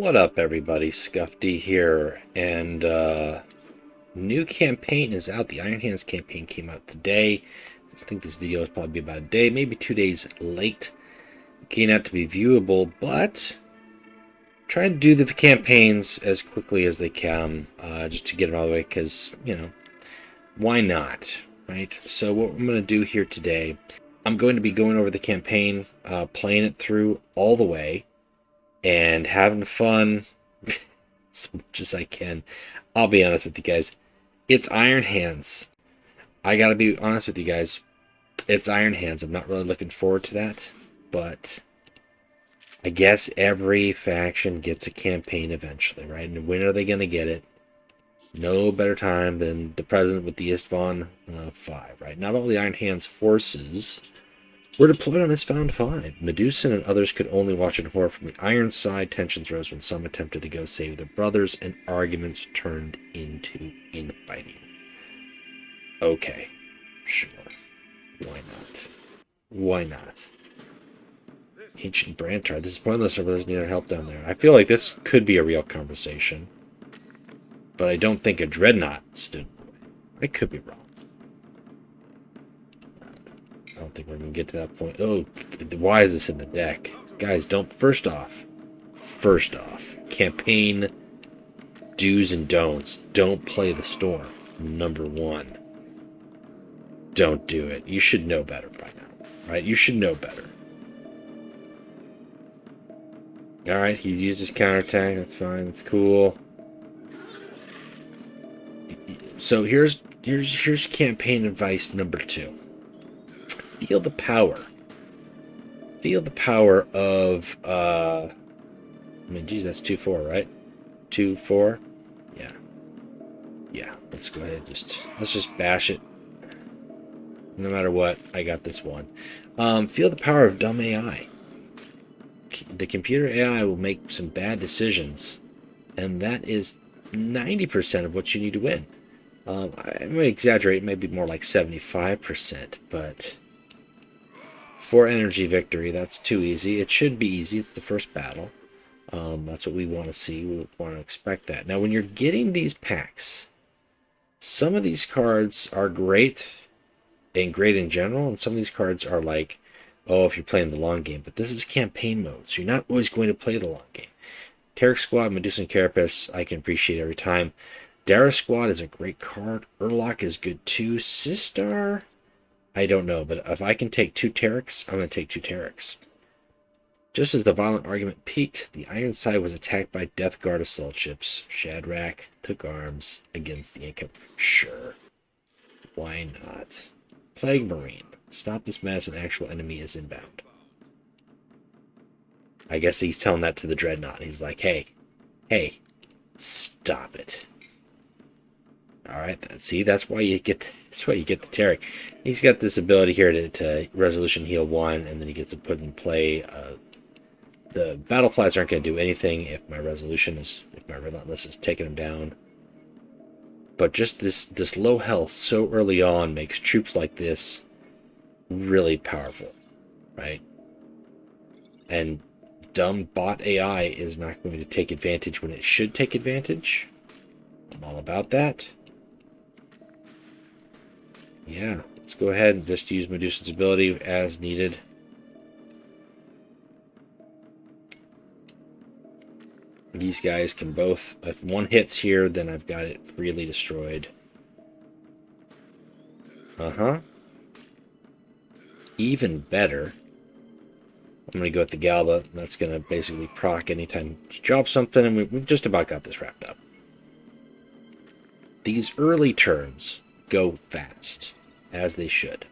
What up, everybody? Scuffy here, and new campaign is out. The Iron Hands campaign came out today. I think this video is probably about a day, maybe 2 days late, getting out to be viewable, but trying to do the campaigns as quickly as they can, just to get them out of the way, because, you know, why not, right? So what I'm going to do here today, I'm going to be going over the campaign, playing it through all the way, and having fun as much as I can. I'll be honest with you guys. It's Iron Hands. I gotta be honest with you guys. It's Iron Hands. I'm not really looking forward to that. But I guess every faction gets a campaign eventually, right? And when are they going to get it? No better time than the present with the Isstvan 5, right? Not all the Iron Hands forces were deployed on Isstvan 5. Medusan and others could only watch in horror from the iron side. Tensions rose when some attempted to go save their brothers, and arguments turned into infighting. Okay, sure. Why not? Why not? Ancient Brantar. This is pointless. Our brothers need our help down there. I feel like this could be a real conversation, but I don't think a dreadnought stood. I could be wrong. I don't think we're going to get to that point. Oh, why is this in the deck? Guys, don't... First off, campaign do's and don'ts. Don't play the storm. Number one. Don't do it. You should know better by now, right? You should know better. Alright, he's used his counterattack. That's fine. That's cool. So here's campaign advice number 2. Feel the power. Feel the power of, I mean, geez, that's 2-4, right? 2-4? Yeah. Yeah, let's go ahead and let's just bash it. No matter what, I got this one. Feel the power of dumb AI. The computer AI will make some bad decisions, and that is 90% of what you need to win. I might exaggerate, it may be more like 75%, but... for energy victory, that's too easy. It should be easy. It's the first battle. That's what we want to see. We want to expect that. Now, when you're getting these packs, some of these cards are great and great in general, and some of these cards are like, oh, if you're playing the long game. But this is campaign mode, so you're not always going to play the long game. Terek Squad, Medusan Carapace, I can appreciate every time. Dara Squad is a great card. Urlok is good too. Sistar... I don't know, but if I can take 2 Tereks, I'm going to take 2 Tereks. Just as the violent argument peaked, the Iron Side was attacked by Death Guard assault ships. Shadrach took arms against the income. Sure. Why not? Plague Marine. Stop this mess, an actual enemy is inbound. I guess he's telling that to the Dreadnought. He's like, hey, stop it. All right, see, that's why you get the Terek. He's got this ability here to resolution heal 1, and then he gets to put in play. The battle flies aren't going to do anything if my relentless is taking him down. But just this low health so early on makes troops like this really powerful, right? And dumb bot AI is not going to take advantage when it should take advantage. I'm all about that. Yeah, let's go ahead and just use Medusan's ability as needed. These guys can both... if one hits here, then I've got it freely destroyed. Even better. I'm going to go with the Galba. That's going to basically proc anytime you drop something, and we've just about got this wrapped up. These early turns go fast, as they should.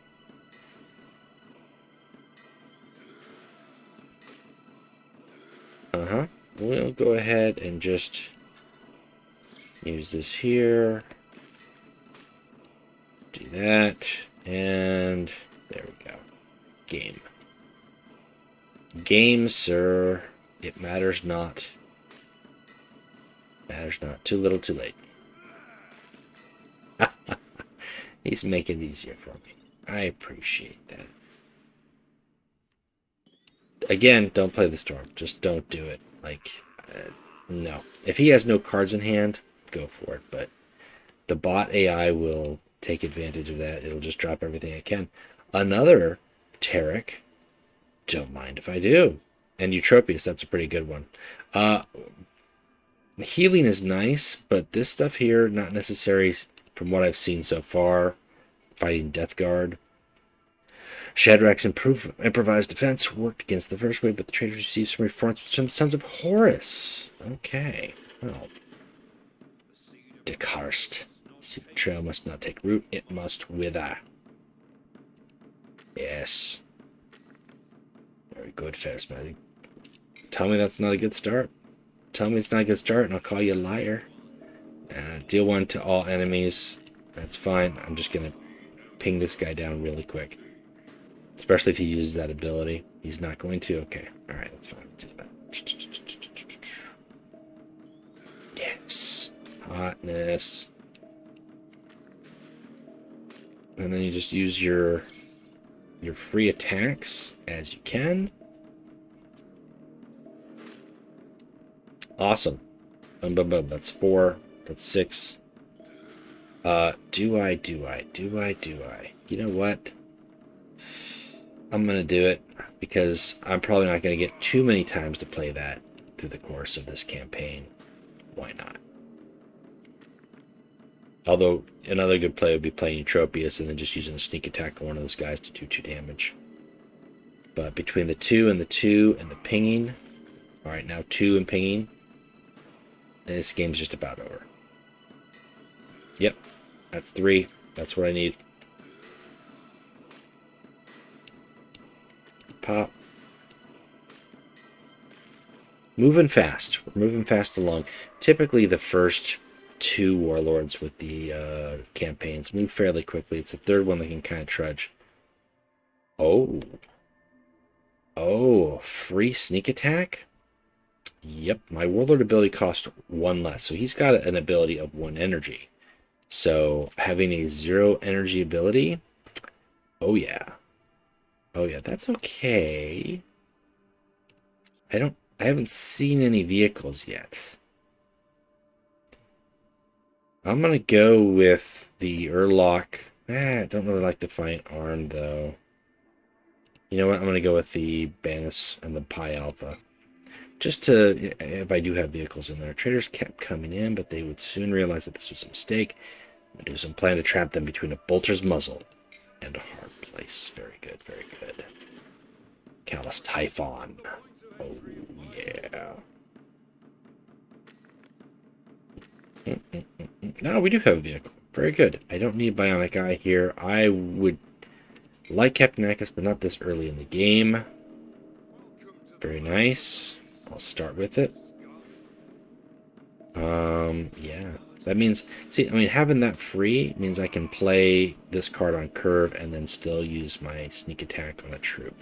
We'll go ahead and just use this here. Do that, and there we go. Game. Game, sir. It matters not. Matters not. Too little, too late. He's making it easier for me. I appreciate that. Again, don't play the storm. Just don't do it. Like, No. If he has no cards in hand, go for it. But the bot AI will take advantage of that. It'll just drop everything it can. Another Tarek, don't mind if I do. And Eutropius, that's a pretty good one. Healing is nice, but this stuff here, not necessary from what I've seen so far. Fighting Death Guard. Shadrach's improvised defense worked against the first wave, but the traders received some reinforcements from the Sons of Horus. Okay. Well. Descartes. See, the trail must not take root, it must wither. Yes. Very good, Ferrus Manus. Tell me that's not a good start. Tell me it's not a good start, and I'll call you a liar. Deal 1 to all enemies. That's fine. I'm just going to ping this guy down really quick. Especially if he uses that ability. He's not going to? Okay. Alright, that's fine. Do that. Yes. Hotness. And then you just use your free attacks as you can. Awesome. Boom, boom, boom. That's 4. That's 6. Do I? You know what? I'm going to do it because I'm probably not going to get too many times to play that through the course of this campaign. Why not? Although another good play would be playing Eutropius and then just using a sneak attack on one of those guys to do 2 damage. But between the 2 and the 2 and the pinging, alright, now 2 and pinging, this game's just about over. Yep, that's 3. That's what I need. Pop. Moving fast. We're moving fast along. Typically the first 2 warlords with the campaigns move fairly quickly. It's the third one that can kind of trudge. Oh, free sneak attack? Yep, my warlord ability cost 1 less. So he's got an ability of 1 energy. So having a 0 energy ability, oh yeah, that's okay. I haven't seen any vehicles yet. I'm gonna go with the Urlock. I don't really like to fight armed though. You know what? I'm gonna go with the Banus and the Pi Alpha. Just to, if I do have vehicles in there. Traders kept coming in, but they would soon realize that this was a mistake. I'm gonna do some plan to trap them between a bolter's muzzle and a hard place. Very good, very good. Callous Typhon. Oh yeah. No, we do have a vehicle. Very good. I don't need a bionic eye here. I would like Captain Akis, but not this early in the game. Very nice. I'll start with it. Yeah. That means, see, I mean, having that free means I can play this card on curve and then still use my sneak attack on a troop.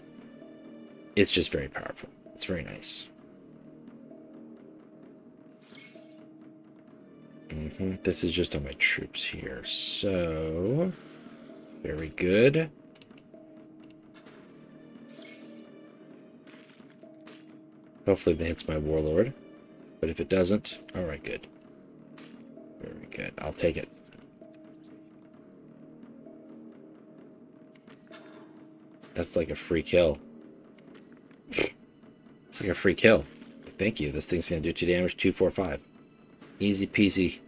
It's just very powerful. It's very nice. This is just on my troops here. So, very good. Hopefully that hits my warlord. But if it doesn't, alright, good. Very good. I'll take it. That's like a free kill. It's like a free kill. Thank you. This thing's going to do 2 damage. 2, 4, 5. Easy peasy.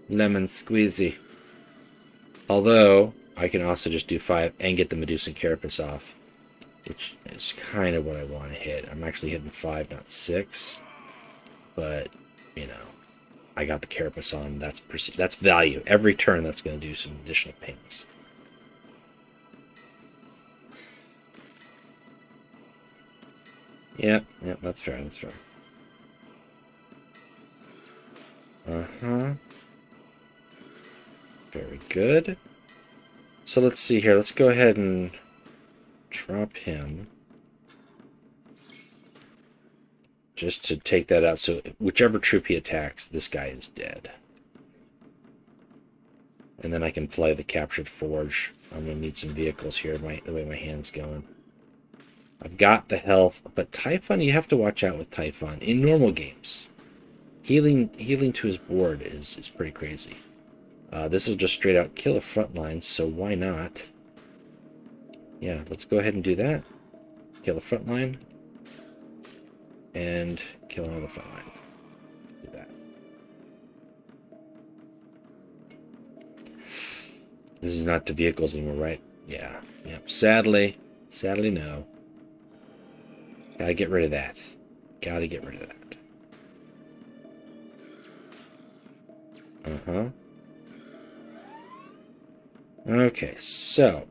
Lemon squeezy. Although, I can also just do 5 and get the Medusan Carapace off. Which is kind of what I want to hit. I'm actually hitting 5, not 6. But, you know, I got the Carapace on. That's value. Every turn that's going to do some additional pings. Yep, that's fair, that's fair. Very good. So let's see here. Let's go ahead and drop him. Just to take that out. So whichever troop he attacks, this guy is dead. And then I can play the Captured Forge. I'm going to need some vehicles here, the way my hand's going. I've got the health, but Typhon, you have to watch out with Typhon in normal games. Healing to his board is pretty crazy. This will just straight out kill a front line, so why not? Yeah, let's go ahead and do that. Kill a front line. And kill another front line. Do that. This is not the vehicles anymore, right? Yeah. Yep. Sadly, no. Gotta get rid of that. Gotta get rid of that. Uh-huh. Okay, so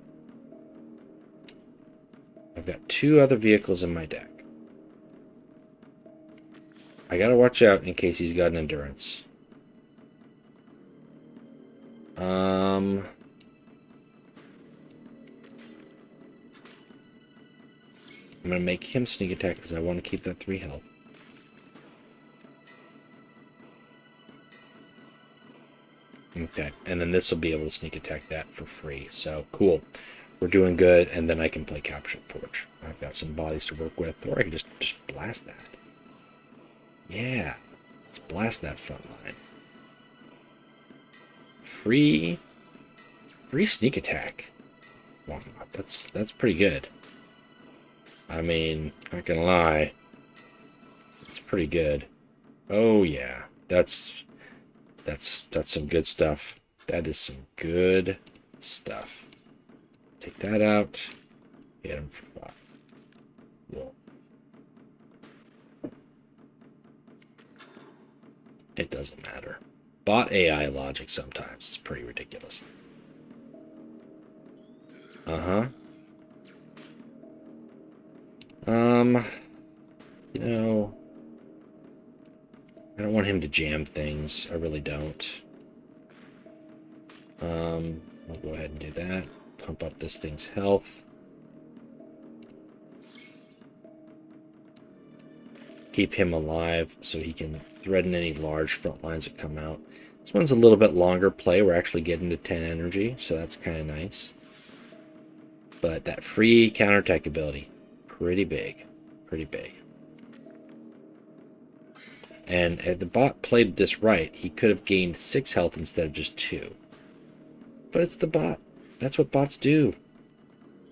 I've got 2 other vehicles in my deck. I gotta watch out in case he's got an endurance. I'm gonna make him sneak attack because I want to keep that 3 health. Okay, and then this will be able to sneak attack that for free. So, cool. We're doing good, and then I can play Capture Forge. I've got some bodies to work with, or I can just blast that. Yeah, let's blast that front line. Free sneak attack. Wow, that's pretty good. I mean, not gonna lie, it's pretty good. Oh yeah, that's some good stuff. That is some good stuff. Take that out. Hit him for 5. Whoa. It doesn't matter. Bot AI logic sometimes is pretty ridiculous. Uh-huh. You know, I don't want him to jam things. I really don't. I'll go ahead and do that. Pump up this thing's health. Keep him alive so he can threaten any large front lines that come out. This one's a little bit longer play. We're actually getting to 10 energy, so that's kind of nice. But that free counterattack ability, pretty big. Pretty big. And if the bot played this right, he could have gained 6 health instead of just 2. But it's the bot. That's what bots do.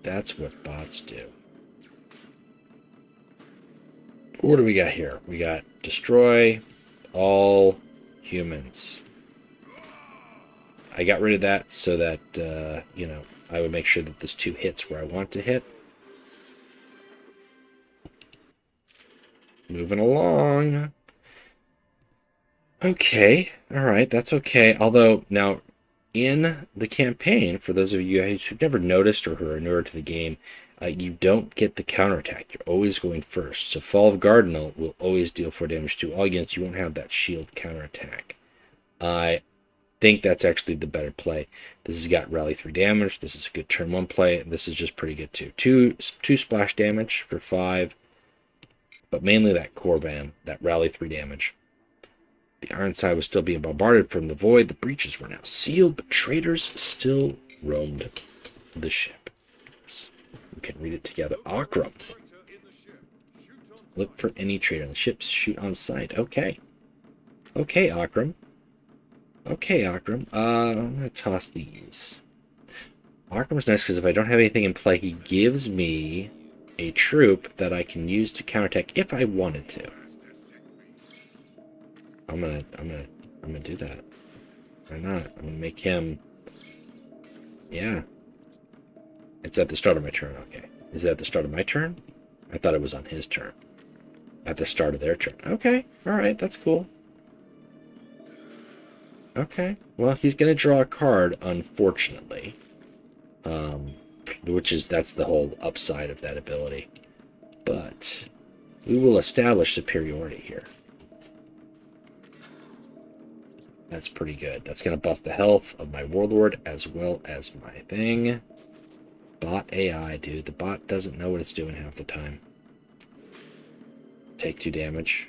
That's what bots do. What do we got here? We got destroy all humans. I got rid of that so that, you know, I would make sure that this 2 hits where I want to hit. Moving along. Okay. Alright, that's okay. Although, now, in the campaign, for those of you who've never noticed or who are newer to the game, you don't get the counterattack. You're always going first. So Fall of Cardinal will always deal 4 damage to all units. You won't have that shield counterattack. I think that's actually the better play. This has got rally 3 damage. This is a good turn 1 play. And this is just pretty good too. Two splash damage for 5. But mainly that core ban, that rally 3 damage. The Ironside was still being bombarded from the void. The breaches were now sealed, but traitors still roamed the ship. We can read it together. Akram. Look for any traitor on the ships. Shoot on sight. Okay. Okay, Akram. Okay, Akram. I'm going to toss these. Akram's nice because if I don't have anything in play, he gives me a troop that I can use to counterattack if I wanted to. I'm gonna do that. Why not? I'm gonna make him. Yeah. It's at the start of my turn. Okay. Is it at the start of my turn? I thought it was on his turn. At the start of their turn. Okay. All right. That's cool. Okay. Well, he's gonna draw a card, unfortunately. That's the whole upside of that ability. But we will establish superiority here. That's pretty good. That's going to buff the health of my Warlord as well as my thing. Bot AI, dude. The bot doesn't know what it's doing half the time. Take 2 damage.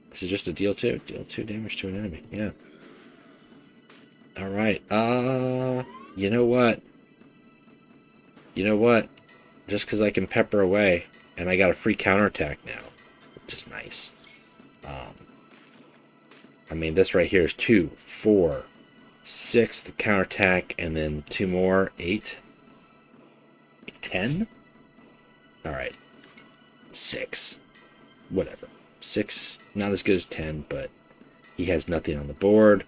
This is just a deal 2. Deal 2 damage to an enemy. Yeah. Alright. You know what? You know what? Just because I can pepper away, and I got a free counterattack now, which is nice. I mean, this right here is 2, 4, 6 to counterattack, and then 2 more, 8, 10? Alright. 6. Whatever. 6, not as good as 10, but he has nothing on the board.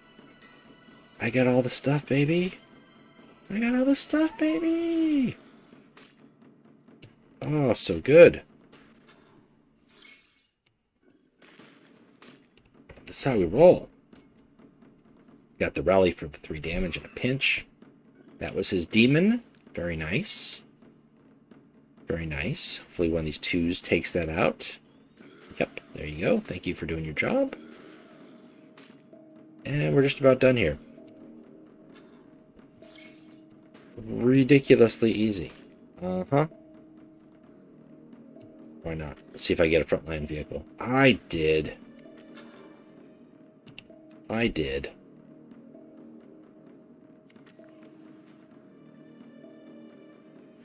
I got all the stuff, baby. I got all the stuff, baby. Oh, so good. That's how we roll. Got the rally for the 3 damage and a pinch. That was his demon. Very nice. Very nice. Hopefully one of these 2s takes that out. Yep, there you go. Thank you for doing your job. And we're just about done here. Ridiculously easy. Uh-huh. Why not? Let's see if I get a frontline vehicle. I did. I did.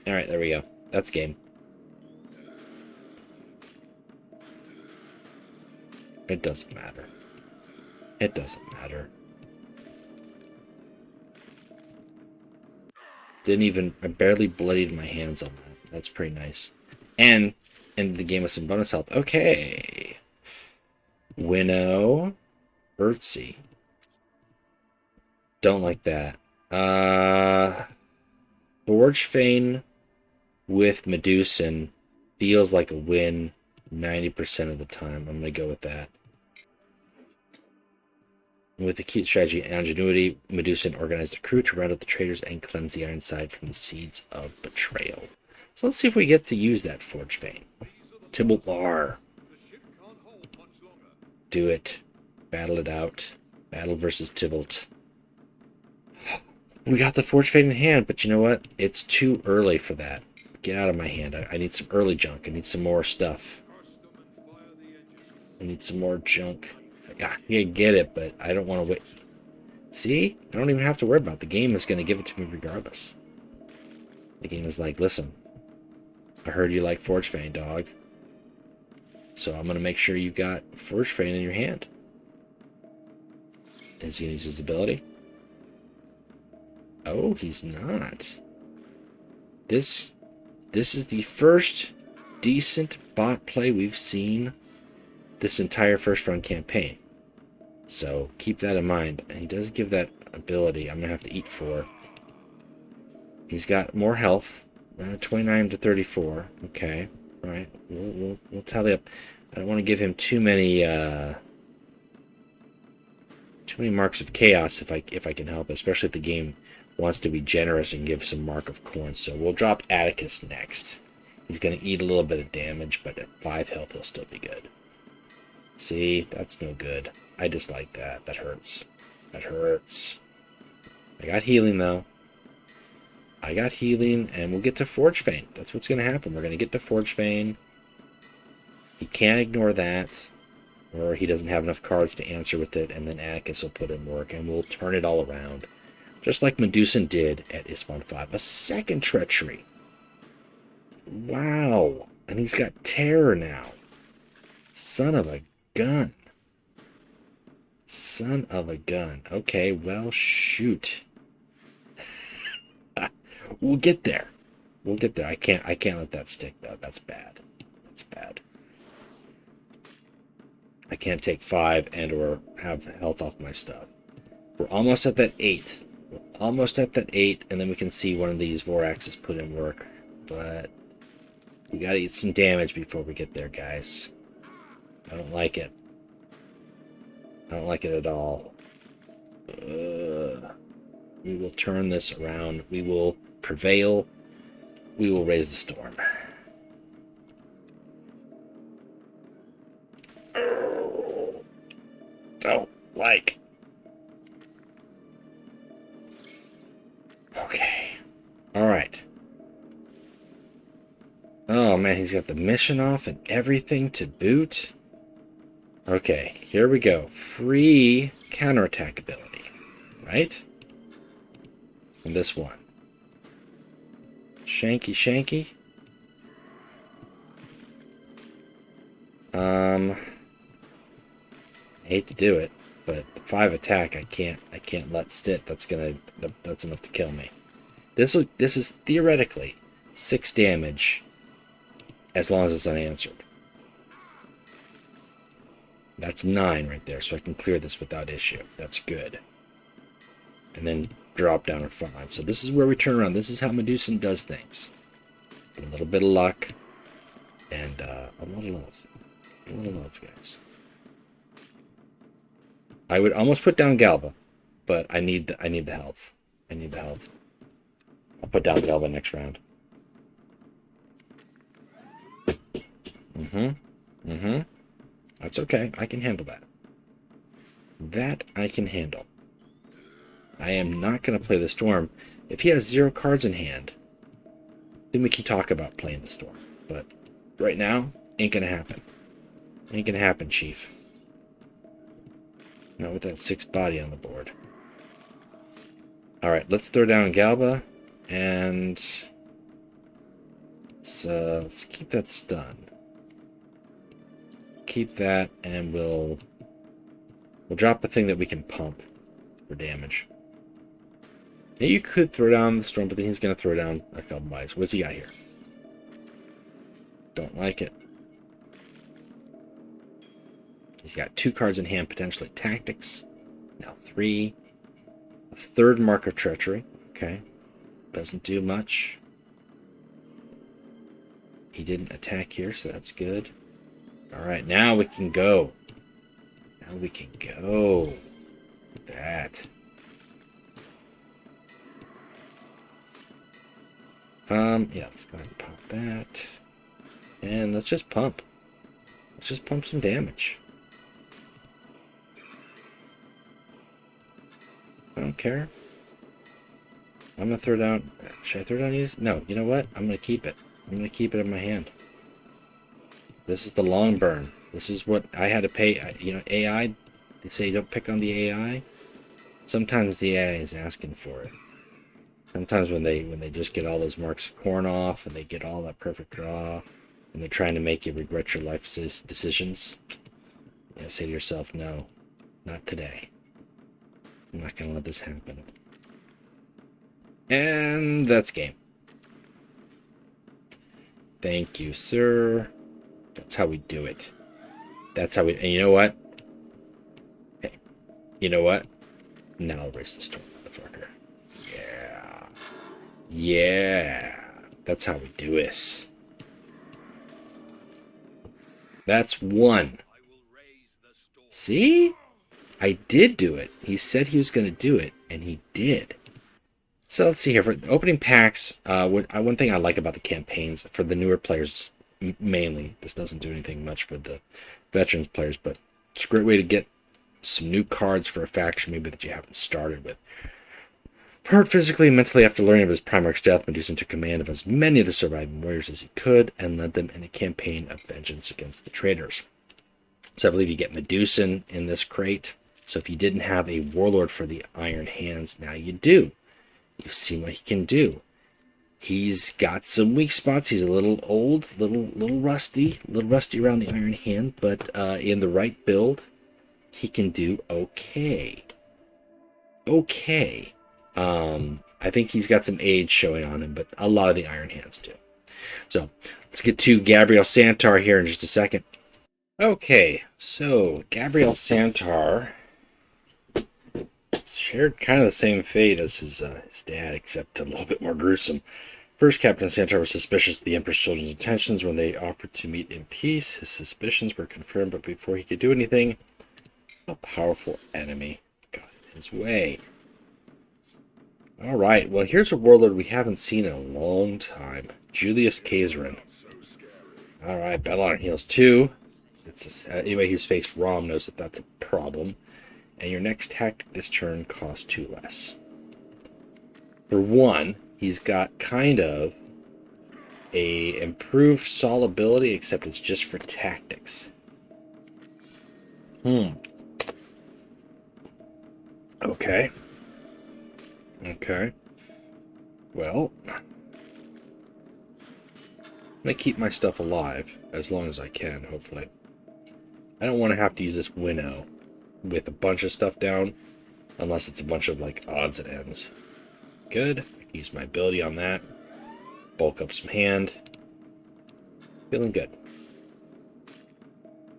Alright, there we go. That's game. It doesn't matter. It doesn't matter. I barely bloodied my hands on that. That's pretty nice. And ended the game with some bonus health. Okay. Winnow. Earthsea. Don't like that. Forge Fane with Medusan feels like a win 90% of the time. I'm going to go with that. With acute strategy and ingenuity, Medusan organized the crew to round up the traitors and cleanse the Ironside from the seeds of betrayal. So let's see if we get to use that Forge Fane. Tybalt Bar. Do it. Battle it out. Battle versus Tybalt. We got the Forge Fane in hand, but you know what? It's too early for that. Get out of my hand. I need some early junk. I need some more stuff. I need some more junk. I get it, but I don't want to wait. See? I don't even have to worry about it. The game is going to give it to me regardless. The game is like, listen, I heard you like Forge Fane, dog. So I'm going to make sure you got Forge Fane in your hand. Is he going to use his ability? Oh, he's not. This is the first decent bot play we've seen this entire first run campaign. So keep that in mind. And he does give that ability. I'm going to have to eat 4. He's got more health. 29 to 34. Okay. All right. We'll tally up. I don't want to give him too many marks of chaos if I can help it, especially if the game wants to be generous and give some mark of corn. So we'll drop Atticus next. He's going to eat a little bit of damage, but at 5 health he'll still be good. See, that's no good. I dislike that. That hurts. That hurts. I got healing, though. I got healing, and we'll get to Forge Fane. That's what's going to happen. We're going to get to Forge Fane. He can't ignore that, or he doesn't have enough cards to answer with it, and then Atticus will put in work, and we'll turn it all around. Just like Medusan did at Isstvan 5. A second treachery. Wow. And he's got terror now. Son of a gun. Son of a gun. Okay, well, shoot. We'll get there. We'll get there. I can't let that stick, though. That's bad. That's bad. I can't take 5 and or have health off my stuff. We're almost at that 8. We're almost at that 8, and then we can see one of these Voraxes put in work. But we gotta eat some damage before we get there, guys. I don't like it. I don't like it at all. We will turn this around. We will prevail. We will raise the storm. Don't like. Okay. Alright. Oh man, he's got the mission off and everything to boot. Okay, here we go. Free counterattack ability. Right? And this one. Shanky shanky. I hate to do it. But 5 attack, I can't let sit. That's enough to kill me. This is theoretically 6 damage as long as it's unanswered. That's 9 right there, so I can clear this without issue. That's good. And then drop down and front line. So this is where we turn around. This is how Medusan does things. A little bit of luck and a lot of love. A little love, guys. I would almost put down Galba, but I need the health. I need the health. I'll put down Galba next round. That's okay. I can handle that. That I can handle. I am not going to play the Storm. If he has 0 cards in hand, then we can talk about playing the Storm. But right now, ain't going to happen. Ain't going to happen, Chief. Not with that 6 body on the board. Alright, let's throw down Galba. And let's keep that stun. Keep that, and we'll drop a thing that we can pump for damage. Now you could throw down the Storm, but then he's going to throw down a couple buys. What's he got here? Don't like it. He's got 2 cards in hand, potentially Tactics. Now 3. A 3rd Mark of Treachery. Okay. Doesn't do much. He didn't attack here, so that's good. Alright, now we can go. Now we can go. That. Yeah, let's go ahead and pop that. And let's just pump. Let's just pump some damage. I don't care. I'm gonna throw down. Should I throw down these? No, you know what? I'm gonna keep it. I'm gonna keep it in my hand. This is the long burn. This is what I had to pay. You know, AI, they say don't pick on the AI. Sometimes the AI is asking for it. Sometimes when they just get all those marks of corn off and they get all that perfect draw and they're trying to make you regret your life decisions, you say to yourself, no, not today. I'm not going to let this happen. And that's game. Thank you, sir. That's how we do it. That's how we... And you know what? Hey, you know what? Now I'll race the Storm, motherfucker. Yeah. Yeah. That's how we do this. That's 1. See? I did do it. He said he was going to do it, and he did. So let's see here. For opening packs, one thing I like about the campaigns, for the newer players mainly, this doesn't do anything much for the veterans players, but it's a great way to get some new cards for a faction maybe that you haven't started with. Hurt physically and mentally after learning of his Primarch's death, Medusan took command of as many of the surviving warriors as he could and led them in a campaign of vengeance against the traitors. So I believe you get Medusan in this crate. So if you didn't have a warlord for the Iron Hands, now you do. You've seen what he can do. He's got some weak spots. He's a little old, little rusty around the Iron Hand, but in the right build, he can do okay. Okay. I think he's got some age showing on him, but a lot of the Iron Hands do. So let's get to Gabriel Santar here in just a second. Okay, so Gabriel Santar shared kind of the same fate as his dad, except a little bit more gruesome. First, Captain Santar was suspicious of the Emperor's children's intentions when they offered to meet in peace. His suspicions were confirmed, but before he could do anything, a powerful enemy got in his way. Alright, well here's a warlord we haven't seen in a long time. Julius Kaesoron. Alright, Battle on Heels 2. Anybody who's faced Rom knows that that's a problem. And your next tactic this turn costs 2 less. For 1, he's got kind of a improved Sol ability, except it's just for tactics. Okay. Okay. Well, I'm going to keep my stuff alive as long as I can, hopefully. I don't want to have to use this winnow with a bunch of stuff down, unless it's a bunch of like odds and ends. Good. I can use my ability on that. Bulk up some hand. Feeling good.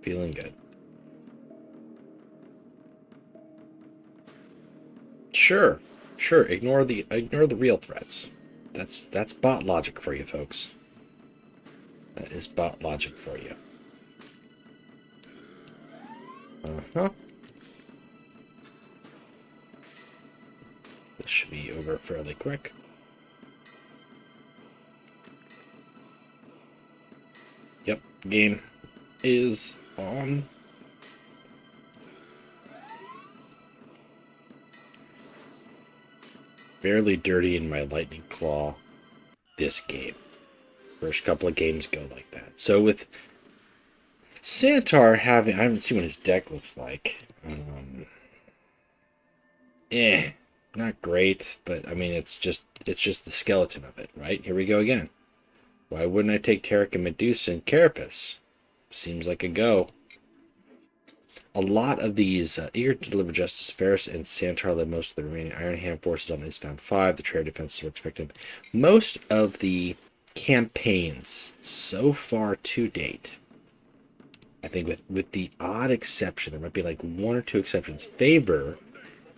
Feeling good. Sure. Sure. Ignore the real threats. That's bot logic for you, folks. That is bot logic for you. Uh-huh. This should be over fairly quick. Yep, game is on. Fairly dirty in my lightning claw this game. First couple of games go like that. So with Santar having, I haven't seen what his deck looks like. Not great, but I mean it's just the skeleton of it, right? Here we go again. Why wouldn't I take Tarek and Medusa and Carapace? Seems like a go. A lot of these, eager to deliver justice, Ferrus and Santar led most of the remaining Iron Hand forces on Isstvan 5. The trade defenses were expected. Most of the campaigns so far to date, I think with the odd exception, there might be like one or two exceptions, favor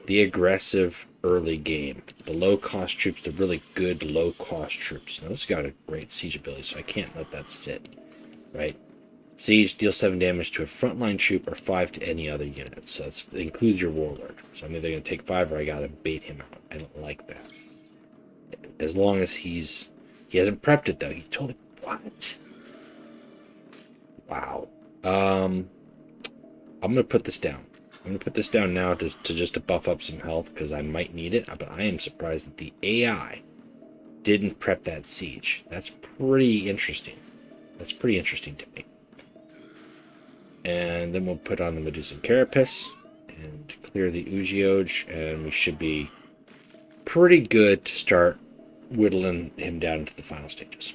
the aggressive early game. The low-cost troops, the really good low-cost troops. Now, this has got a great siege ability, so I can't let that sit, right? Siege, deal 7 damage to a frontline troop or 5 to any other unit. So that includes your warlord. So I'm either going to take 5 or I got to bait him out. I don't like that. As long as he hasn't prepped it, though. He totally... What? Wow. I'm going to put this down. I'm going to put this down now to just buff up some health because I might need it. But I am surprised that the AI didn't prep that siege. That's pretty interesting. That's pretty interesting to me. And then we'll put on the Medusa and Carapace and clear the Ujioj, and we should be pretty good to start whittling him down into the final stages.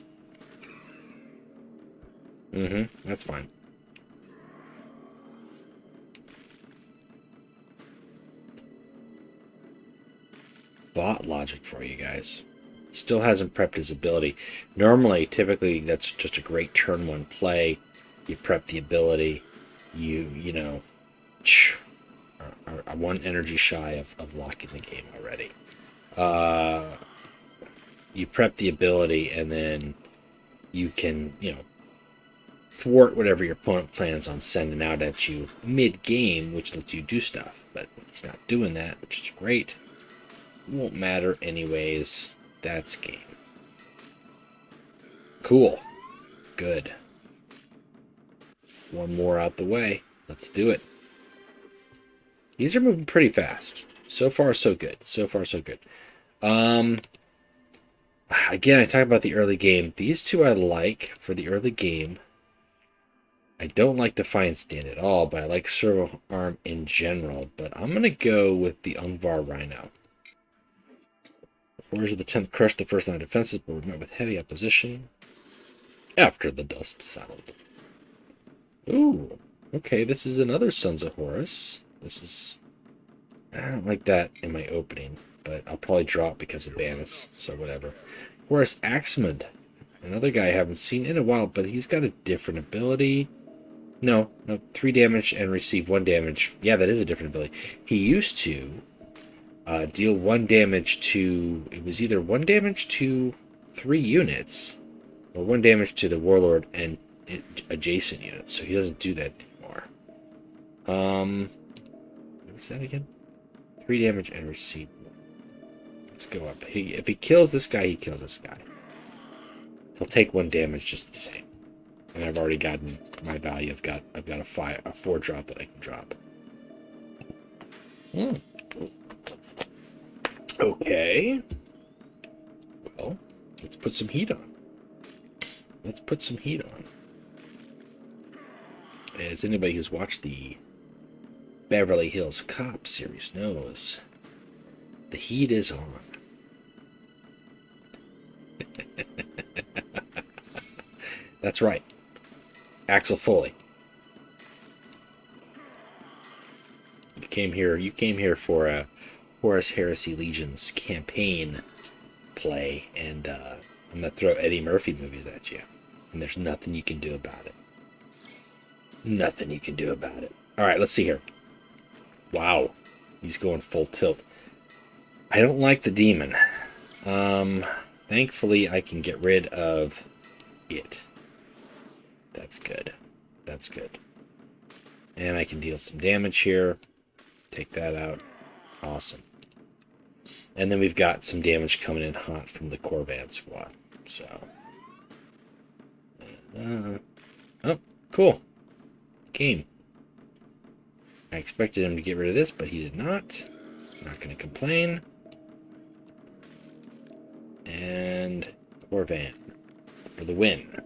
That's fine. Bot logic for you guys. Still hasn't prepped his ability. Normally, typically, that's just a great turn 1 play. You prep the ability. You know, are 1 energy shy of locking the game already. You prep the ability, and then you can, thwart whatever your opponent plans on sending out at you mid-game, which lets you do stuff. But he's not doing that, which is great. Won't matter anyways. That's game. Cool. Good. 1 more out the way. Let's do it. These are moving pretty fast. So far, so good. So far, so good. Again, I talk about the early game. These two I like for the early game. I don't like Defiance Stand at all, but I like Servo Arm in general. But I'm going to go with the Ungvar Rhino. Warriors of the 10th crushed the first line of defenses, but were met with heavy opposition after the dust settled. Ooh, okay, this is another Sons of Horus. This is... I don't like that in my opening, but I'll probably draw it because of Banus, so whatever. Horus Axmund, another guy I haven't seen in a while, but he's got a different ability. No, 3 damage and receive 1 damage. Yeah, that is a different ability. He used to deal 1 damage to... It was either 1 damage to 3 units, or 1 damage to the Warlord and adjacent units, so he doesn't do that anymore. What is that again? 3 damage and receive 1. Let's go up. If he kills this guy, he kills this guy. He'll take 1 damage just the same. And I've already gotten my value. I've got a 4 drop that I can drop. Okay. Well, let's put some heat on. Let's put some heat on. As anybody who's watched the Beverly Hills Cop series knows, the heat is on. That's right. Axel Foley. You came here for a Horus Heresy Legion's campaign play, and I'm gonna throw Eddie Murphy movies at you, and there's nothing you can do about it. Nothing you can do about it. All right, let's see here. Wow, he's going full tilt. I don't like the demon. Thankfully, I can get rid of it. That's good. That's good. And I can deal some damage here. Take that out. Awesome. And then we've got some damage coming in hot from the Corvan squad. So. Oh, cool. Game. I expected him to get rid of this, but he did not. Not going to complain. And Corvan for the win.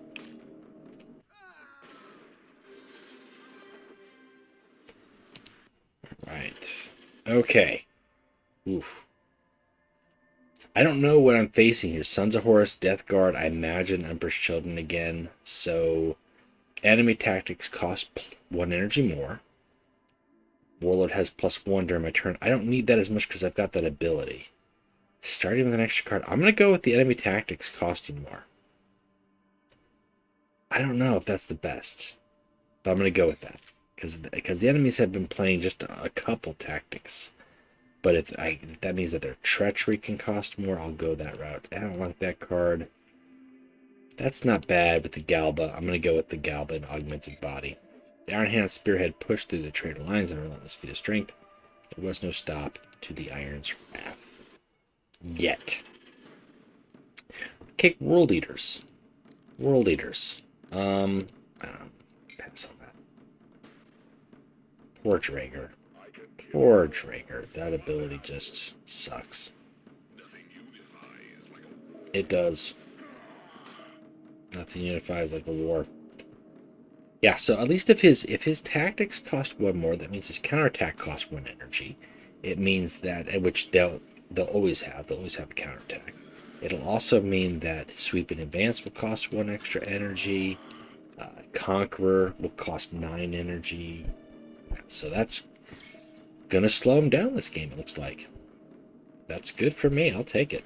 Right. Okay. Oof. I don't know what I'm facing here. Sons of Horus, Death Guard, I imagine Emperor's Children again. So, enemy tactics cost 1 energy more. Warlord has +1 during my turn. I don't need that as much because I've got that ability. Starting with an extra card. I'm going to go with the enemy tactics costing more. I don't know if that's the best, but I'm going to go with that. Because the enemies have been playing just a couple tactics. But if that means that their treachery can cost more, I'll go that route. I don't like that card. That's not bad with the Galba. I'm going to go with the Galba and Augmented Body. The Iron Hand Spearhead pushed through the traitor lines and relentless feat of strength. There was no stop to the Iron's wrath. Yet. Okay, World Eaters. World Eaters. I don't know. Pass on that. Poor Drager. Poor Drager. That ability just sucks. It does. Nothing unifies like a war. Yeah, so at least if his tactics cost 1 more, that means his counterattack costs 1 energy. It means that, which they'll always have. They'll always have a counterattack. It'll also mean that Sweep and Advance will cost 1 extra energy. Conqueror will cost 9 energy. So that's gonna slow him down this game, it looks like. That's good for me. I'll take it.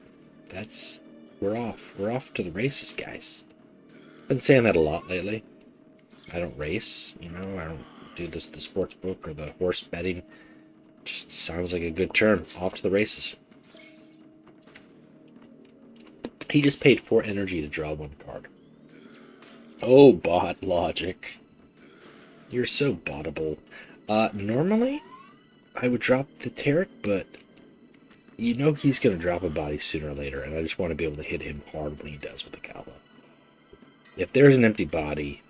We're off. We're off to the races, guys. Been saying that a lot lately. I don't race, I don't do the sports book or the horse betting. Just sounds like a good term. Off to the races. He just paid 4 energy to draw 1 card. Oh, bot logic. You're so bottable. Normally, I would drop the Tarek, but he's going to drop a body sooner or later, and I just want to be able to hit him hard when he does with the Galba. If there's an empty body,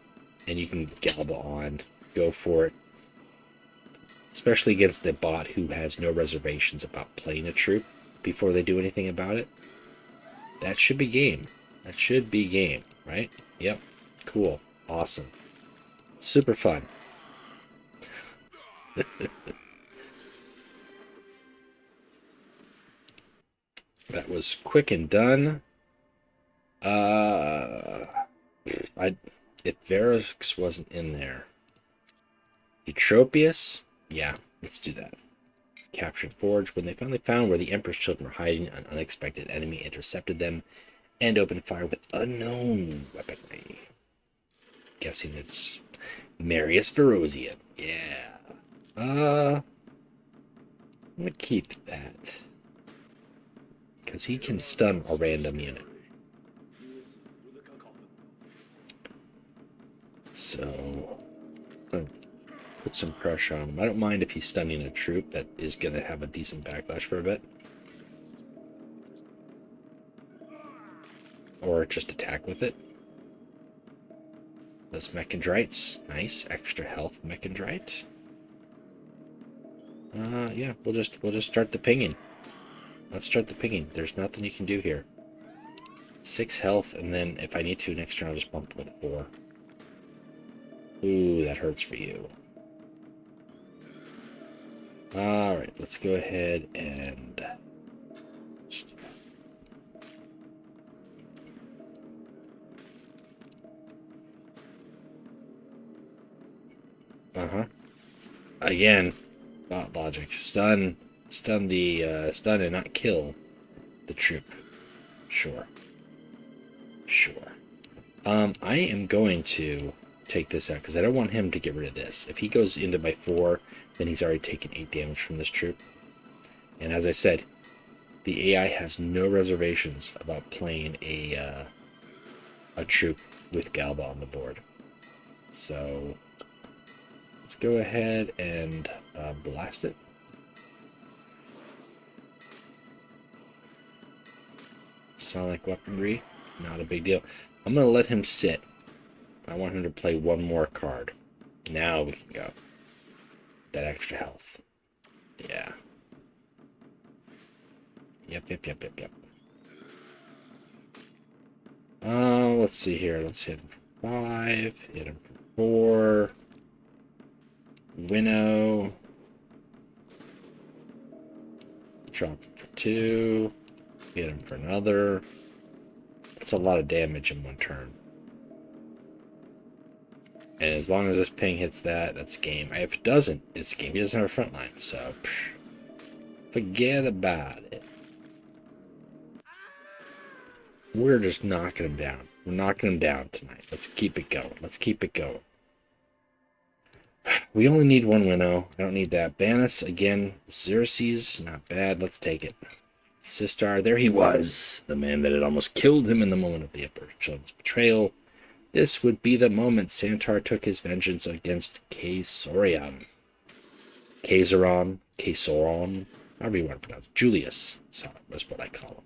and you can Galba on, go for it. Especially against the bot who has no reservations about playing a troop before they do anything about it. That should be game. That should be game, right? Yep. Cool. Awesome. Super fun. That was quick and done. If Varix wasn't in there. Eutropius? Yeah, let's do that. Captured Forge. When they finally found where the Emperor's children were hiding, an unexpected enemy intercepted them and opened fire with unknown weaponry. Guessing it's Marius Ferosian. Yeah. I'm gonna keep that. Because he can stun a random unit. So, I'm gonna put some pressure on him. I don't mind if he's stunning a troop that is going to have a decent backlash for a bit. Or just attack with it. Those Mechondrites. Nice. Extra health Mechondrite. Yeah, we'll just start the pinging. Let's start the pinging. There's nothing you can do here. 6 health, and then if I need to next turn, I'll just bump with 4. Ooh, that hurts for you. Alright, let's go ahead and... Again. Bot logic. Stun and not kill the troop. Sure. I am going to take this out because I don't want him to get rid of this. If he goes into my 4, then he's already taken 8 damage from this troop. And as I said, the AI has no reservations about playing a troop with Galba on the board. So let's go ahead and blast it. Sonic weaponry, not a big deal. I'm going to let him sit. I want him to play one more card. Now we can go. That extra health. Yeah. Yep. Let's see here. Let's hit him for 5. Hit him for 4. Winnow. Drop him for 2. Hit him for another. That's a lot of damage in one turn. And as long as this ping hits that, that's game. If it doesn't, it's game. He doesn't have a front line, so forget about it. We're just knocking him down. We're knocking him down tonight. Let's keep it going. We only need 1 winnow. I don't need that. Banus, again, Xerxes, not bad. Let's take it. Sistar, there he was. The man that had almost killed him in the moment of the Emperor's betrayal. This would be the moment Santar took his vengeance against Kaesoron. Kaesoron, however you want to pronounce it. Julius, that's what I call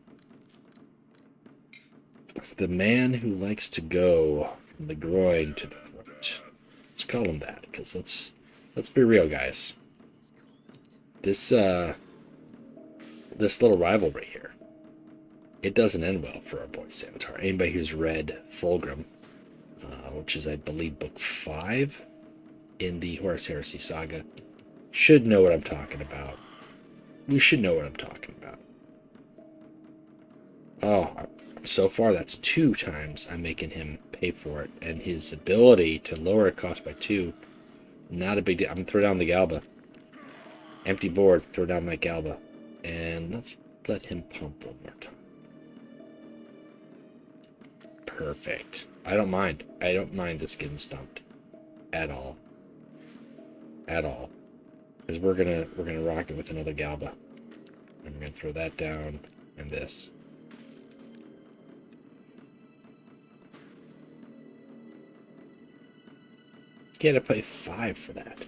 him. The man who likes to go from the groin to the throat. Let's call him that, because let's be real, guys. This little rivalry here, it doesn't end well for our boy Santar. Anybody who's read Fulgrim, which is, I believe, book 5 in the Horus Heresy saga, should know what I'm talking about. We should know what I'm talking about. Oh, so far that's 2 times I'm making him pay for it, and his ability to lower it cost by 2, not a big deal. I'm gonna throw down the Galba. Empty board, throw down my Galba. And let's let him pump one more time. Perfect. I don't mind this getting stumped. At all. Because we're gonna rock it with another Galba. And we're gonna throw that down and this. You gotta pay 5 for that.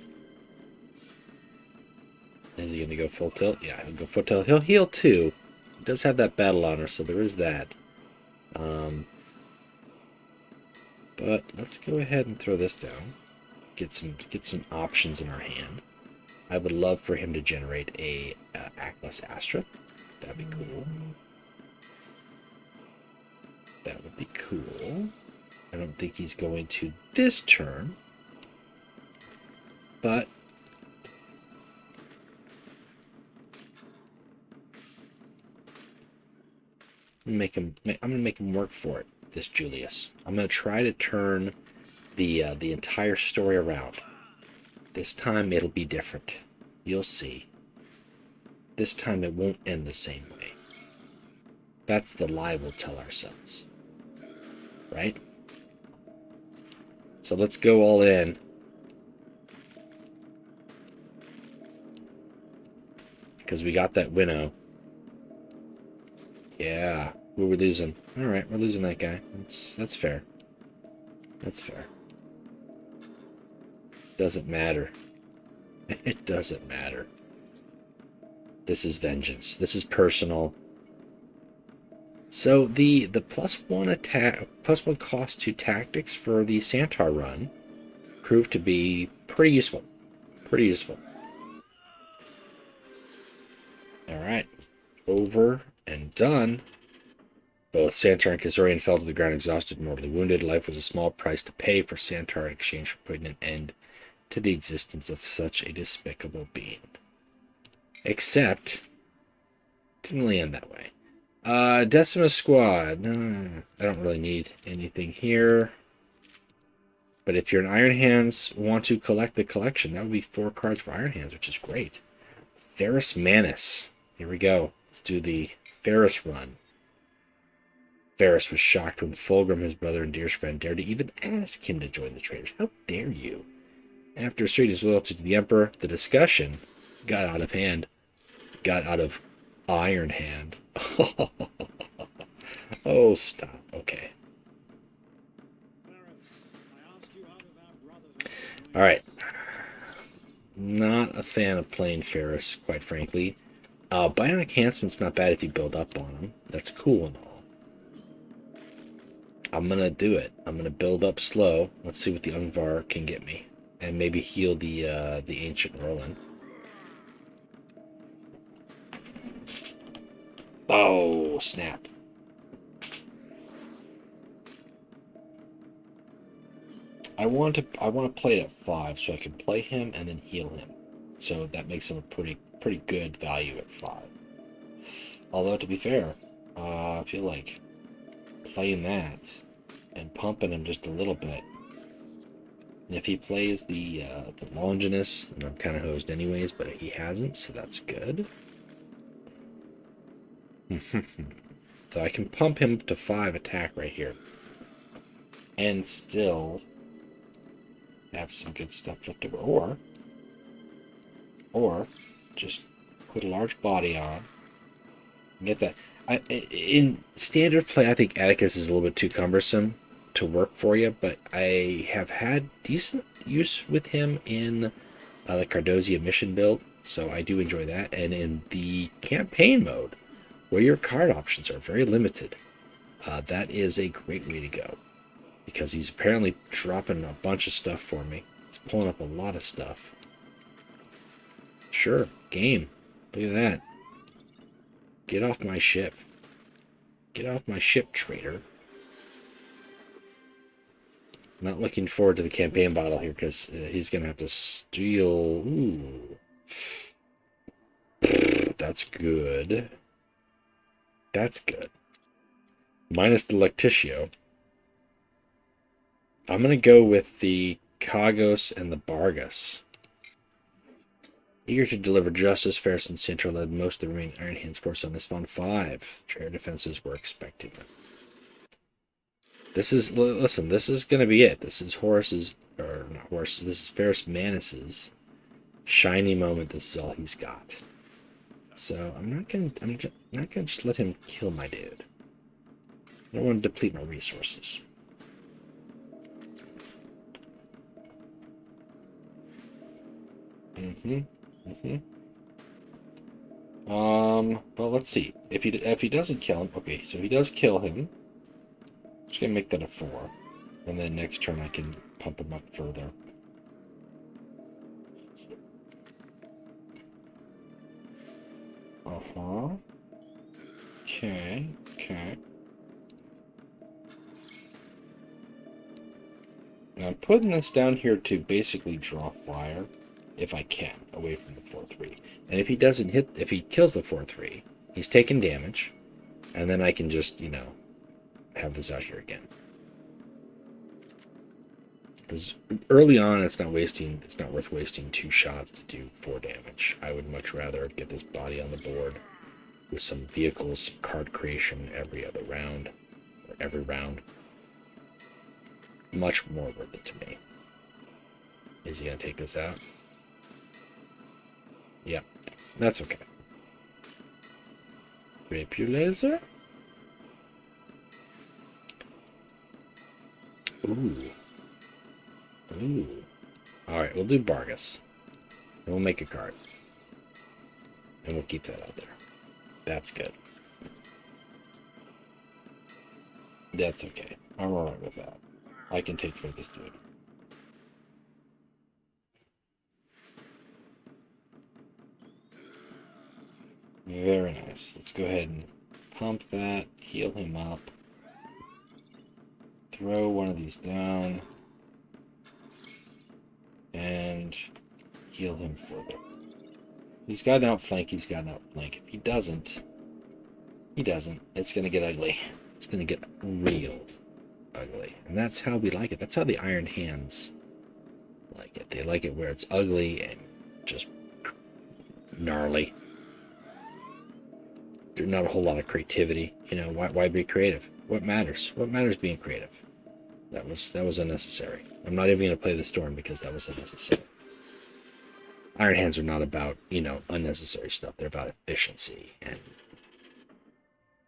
Is he going to go full tilt? Yeah, he'll go full tilt. He'll heal too. He does have that battle honor, so there is that. But let's go ahead and throw this down. Get some options in our hand. I would love for him to generate a Atlas Astra. That'd be cool. That would be cool. I don't think he's going to this turn. But I'm gonna make him work for it, this Julius. I'm gonna try to turn the entire story around. This time it'll be different. You'll see. This time it won't end the same way. That's the lie we'll tell ourselves. Right? So let's go all in. Because we got that winnow. Yeah. Who are we losing? Alright, we're losing that guy. That's fair. That's fair. Doesn't matter. It doesn't matter. This is vengeance. This is personal. So the +1 cost to tactics for the Santar run proved to be pretty useful. Pretty useful. Alright. Over and done. Both Santar and Kaesoron fell to the ground exhausted, mortally wounded. Life was a small price to pay for Santar in exchange for putting an end to the existence of such a despicable being. Except, didn't really end that way. Decima Squad. No, I don't really need anything here. But if you're an Iron Hands, want to collect the collection, that would be 4 cards for Iron Hands, which is great. Ferrus Manus. Here we go. Let's do the Ferrus run. Ferrus was shocked when Fulgrim, his brother and dearest friend, dared to even ask him to join the traitors. How dare you? After asserting his loyalty to the Emperor, the discussion got out of hand. Got out of iron hand. Oh, stop. Okay. Alright. Not a fan of playing Ferrus, quite frankly. Bionic Enhancement's not bad if you build up on him. That's cool and all. I'm going to do it. I'm going to build up slow. Let's see what the Ungvar can get me. And maybe heal the Ancient Merlin. Oh, snap. I want to play it at 5 so I can play him and then heal him. So that makes him a pretty good value at 5. Although, to be fair, I feel like playing that and pumping him just a little bit. And if he plays the Longinus, then I'm kind of hosed anyways, but he hasn't, so that's good. So I can pump him to 5 attack right here. And still have some good stuff left over. Or just put a large body on. And get that. In standard play, I think Atticus is a little bit too cumbersome to work for you, but I have had decent use with him in the Cardosia mission build, so I do enjoy that. And in the campaign mode, where your card options are very limited, that is a great way to go, because he's apparently dropping a bunch of stuff for me. He's pulling up a lot of stuff. Sure, game. Look at that. Get off my ship. Get off my ship, traitor. Not looking forward to the campaign battle here, because he's going to have to steal. Ooh. That's good. That's good. Minus the Lectitio. I'm going to go with the Kagos and the Bargus. Eager to deliver justice, Ferrus and Santar led most of the remaining Iron Hands force on Isstvan 5. Traitor defenses were expecting them. This is, listen, this is going to be it. This is Horus's, or not Horus, this is Ferrus Manus's shiny moment. This is all he's got. So I'm not going to just let him kill my dude. I don't want to deplete my resources. Well, let's see. If he doesn't kill him, okay, so he does kill him. I'm just gonna make that a 4. And then next turn I can pump him up further. Okay. Now I'm putting this down here to basically draw fire, if I can, away from the 4-3. And if he doesn't hit, if he kills the 4-3, he's taking damage, and then I can just, have this out here again. Because early on, it's not worth wasting 2 shots to do 4 damage. I would much rather get this body on the board with some vehicles, some card creation every other round, or every round. Much more worth it to me. Is he going to take this out? Yep, that's okay. Rapier laser? Ooh. Alright, we'll do Bargus. And we'll make a card. And we'll keep that out there. That's good. That's okay. I'm alright with that. I can take care of this dude. Very nice. Let's go ahead and pump that, heal him up, throw one of these down, and heal him further. He's got an outflank, If he doesn't, it's going to get ugly. It's going to get real ugly. And that's how we like it. That's how the Iron Hands like it. They like it where it's ugly and just gnarly. There's not a whole lot of creativity. You know, why be creative? What matters? What matters being creative? That was unnecessary. I'm not even going to play the storm because that was unnecessary. Iron Hands are not about, you know, unnecessary stuff. They're about efficiency and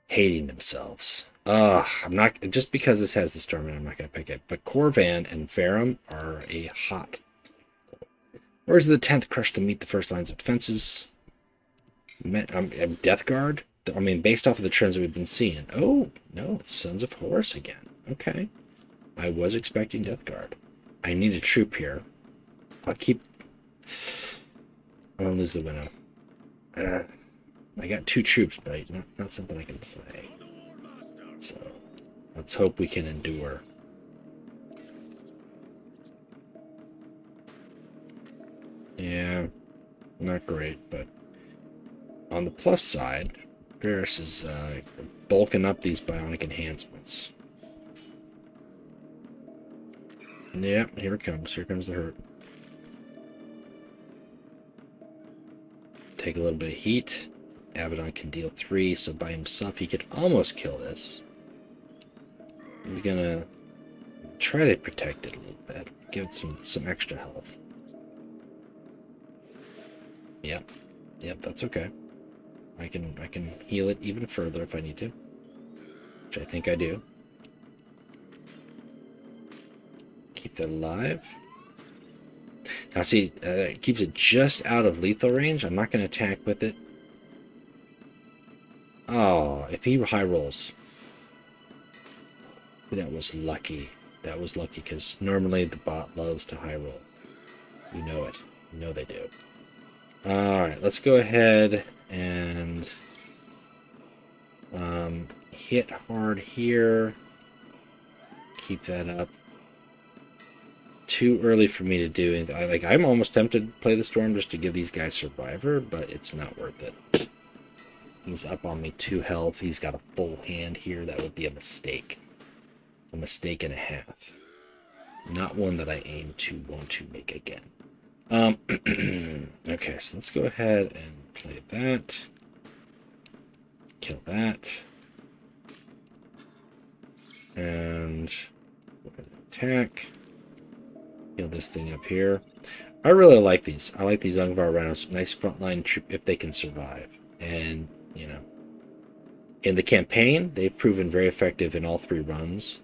hating themselves. I'm not, just because this has the storm, I'm not going to pick it. But Corvan and Ferrum are a hot. Where's the 10th crush to meet the first lines of defenses? Death Guard? I mean, based off of the trends that we've been seeing. Oh, no, it's Sons of Horus again. Okay. I was expecting Death Guard. I need a troop here. I'll keep... I won't lose the winnow. I got 2 troops, but not something I can play. So, let's hope we can endure. Yeah, not great, but on the plus side, Ferrus is bulking up these bionic enhancements. Yeah, here it comes. Here comes the hurt. Take a little bit of heat. Abaddon can deal 3, so by himself he could almost kill this. We're gonna try to protect it a little bit. Give it some extra health. Yep, that's okay. I can heal it even further if I need to, which I think I do. Keep that alive. Now see, it keeps it just out of lethal range. I'm not going to attack with it. Oh, if he high rolls. That was lucky. That was lucky, because normally the bot loves to high roll. You know it. You know they do. Alright, let's go ahead and hit hard here. Keep that up. Too early for me to do anything. I'm almost tempted to play the storm just to give these guys Survivor, but it's not worth it. He's up on me 2 health. He's got a full hand here. That would be a mistake. A mistake and a half. Not one that I aim to want to make again. Okay, so let's go ahead and play that. Kill that. And we're going to attack. Heal this thing up here. I really like these. I like these Ungvar Rhinos. Nice frontline troop if they can survive. And, you know, in the campaign, they've proven very effective in all 3 runs.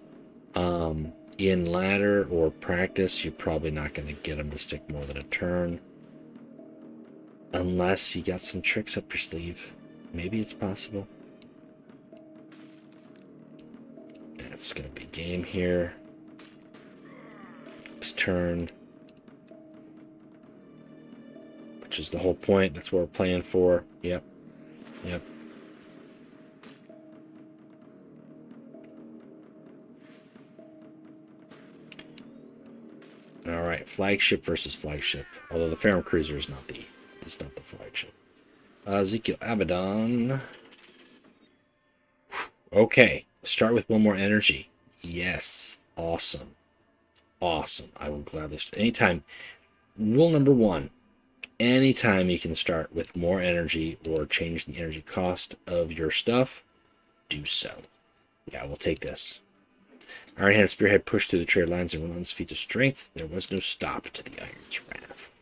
In ladder or practice, you're probably not going to get them to stick more than a turn. Unless you got some tricks up your sleeve. Maybe it's possible. It's going to be game here. It's turn. Which is the whole point. That's what we're playing for. Yep. Yep. All right, flagship versus flagship. Although the Ferrum Cruiser is not the flagship. Ezekiel Abaddon. Okay, start with 1 more energy. Yes, awesome, awesome. I will gladly start anytime. Rule number 1: anytime you can start with more energy or change the energy cost of your stuff, do so. Yeah, we'll take this. Iron Hand Spearhead pushed through the trade lines and relentless feat of strength. There was no stop to the Iron's wrath.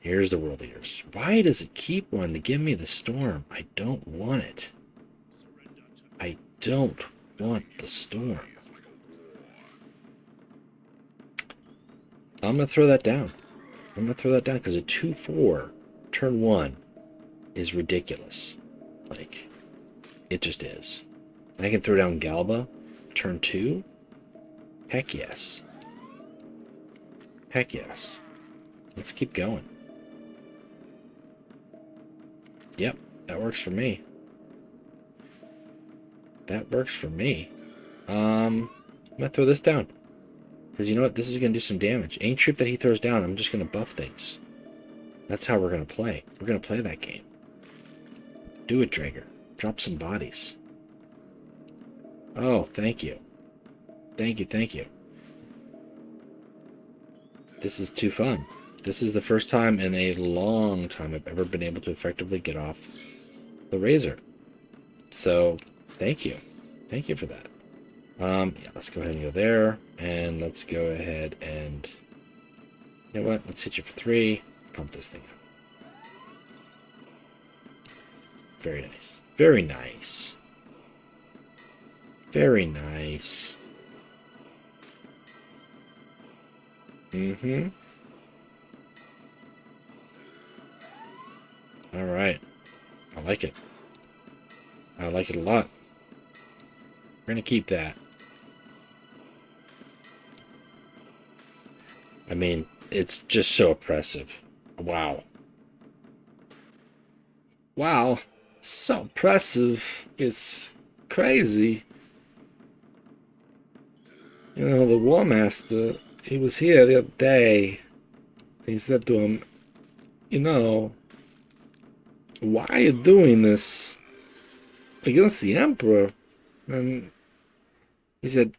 Here's the World Eaters. Why does it keep wanting to give me the storm? I don't want it. I don't want the storm. I'm going to throw that down. I'm going to throw that down because a 2-4 turn 1 is ridiculous. Like, it just is. I can throw down Galba, turn 2? Heck yes. Heck yes. Let's keep going. Yep, that works for me. That works for me. I'm going to throw this down. Because you know what? This is going to do some damage. Any troop that he throws down, I'm just going to buff things. That's how we're going to play. We're going to play that game. Do it, Drager. Drop some bodies. Oh, thank you. Thank you, thank you. This is too fun. This is the first time in a long time I've ever been able to effectively get off the razor. So, thank you. Thank you for that. Yeah, let's go ahead and go there. And let's go ahead and... You know what? Let's hit you for 3. Pump this thing up. Very nice. Very nice. Very nice. Mm-hmm. Alright. I like it. I like it a lot. We're gonna keep that. I mean, it's just so oppressive. Wow. Wow. So oppressive. It's crazy. You know, the War Master, he was here the other day. He said to him, you know, why are you doing this against the Emperor? And he said,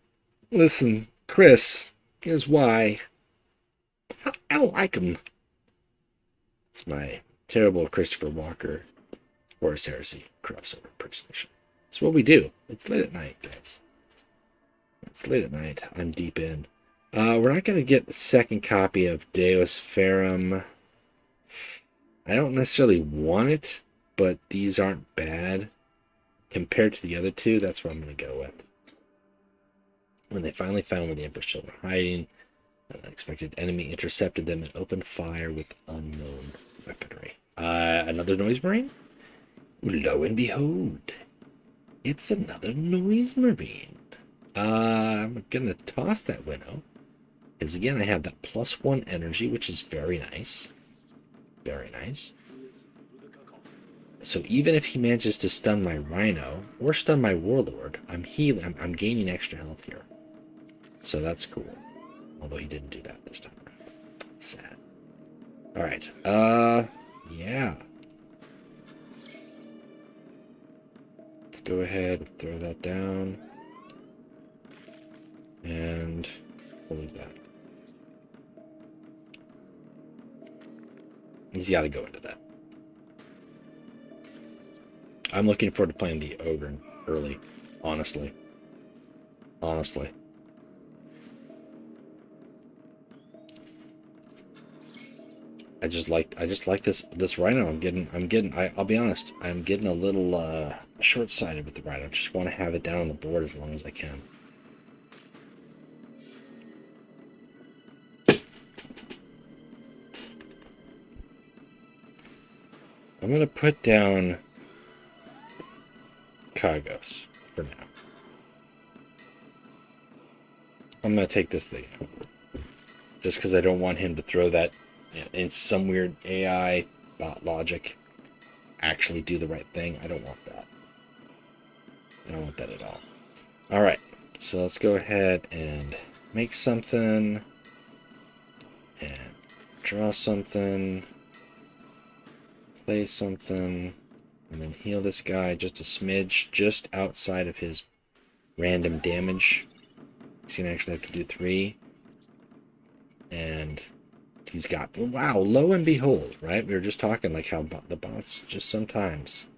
listen, Chris, here's why. I don't like him. It's my terrible Christopher Walker Horus Heresy crossover impersonation. It's what we do. It's late at night, guys. It's late at night. I'm deep in. We're not going to get a second copy of Deus Ferrum. I don't necessarily want it, but these aren't bad. Compared to the other two, that's what I'm going to go with. When they finally found where the Emperor's children were hiding, an unexpected enemy intercepted them and opened fire with unknown weaponry. Another Noise Marine? Lo and behold, it's another Noise Marine. I'm going to toss that Winnow. Because again, I have that +1 energy, which is very nice. Very nice. So even if he manages to stun my Rhino, or stun my Warlord, I'm healing. I'm gaining extra health here. So that's cool. Although he didn't do that this time around. Sad. Alright. Yeah. Let's go ahead and throw that down. And we'll leave that. He's got to go into that. I'm looking forward to playing the Ogre early, honestly. Honestly. I just like this Rhino. I'll be honest, I'm getting a little short-sighted with the Rhino. Just want to have it down on the board as long as I can. I'm gonna put down Kagos for now. I'm gonna take this thing out. Just because I don't want him to throw that in some weird AI bot logic. Actually do the right thing. I don't want that. I don't want that at all. Alright, so let's go ahead and make something. And draw something. Play something. And then heal this guy just a smidge, just outside of his random damage. He's going to actually have to do 3. And he's got... Wow, lo and behold, right? We were just talking like how the bots just sometimes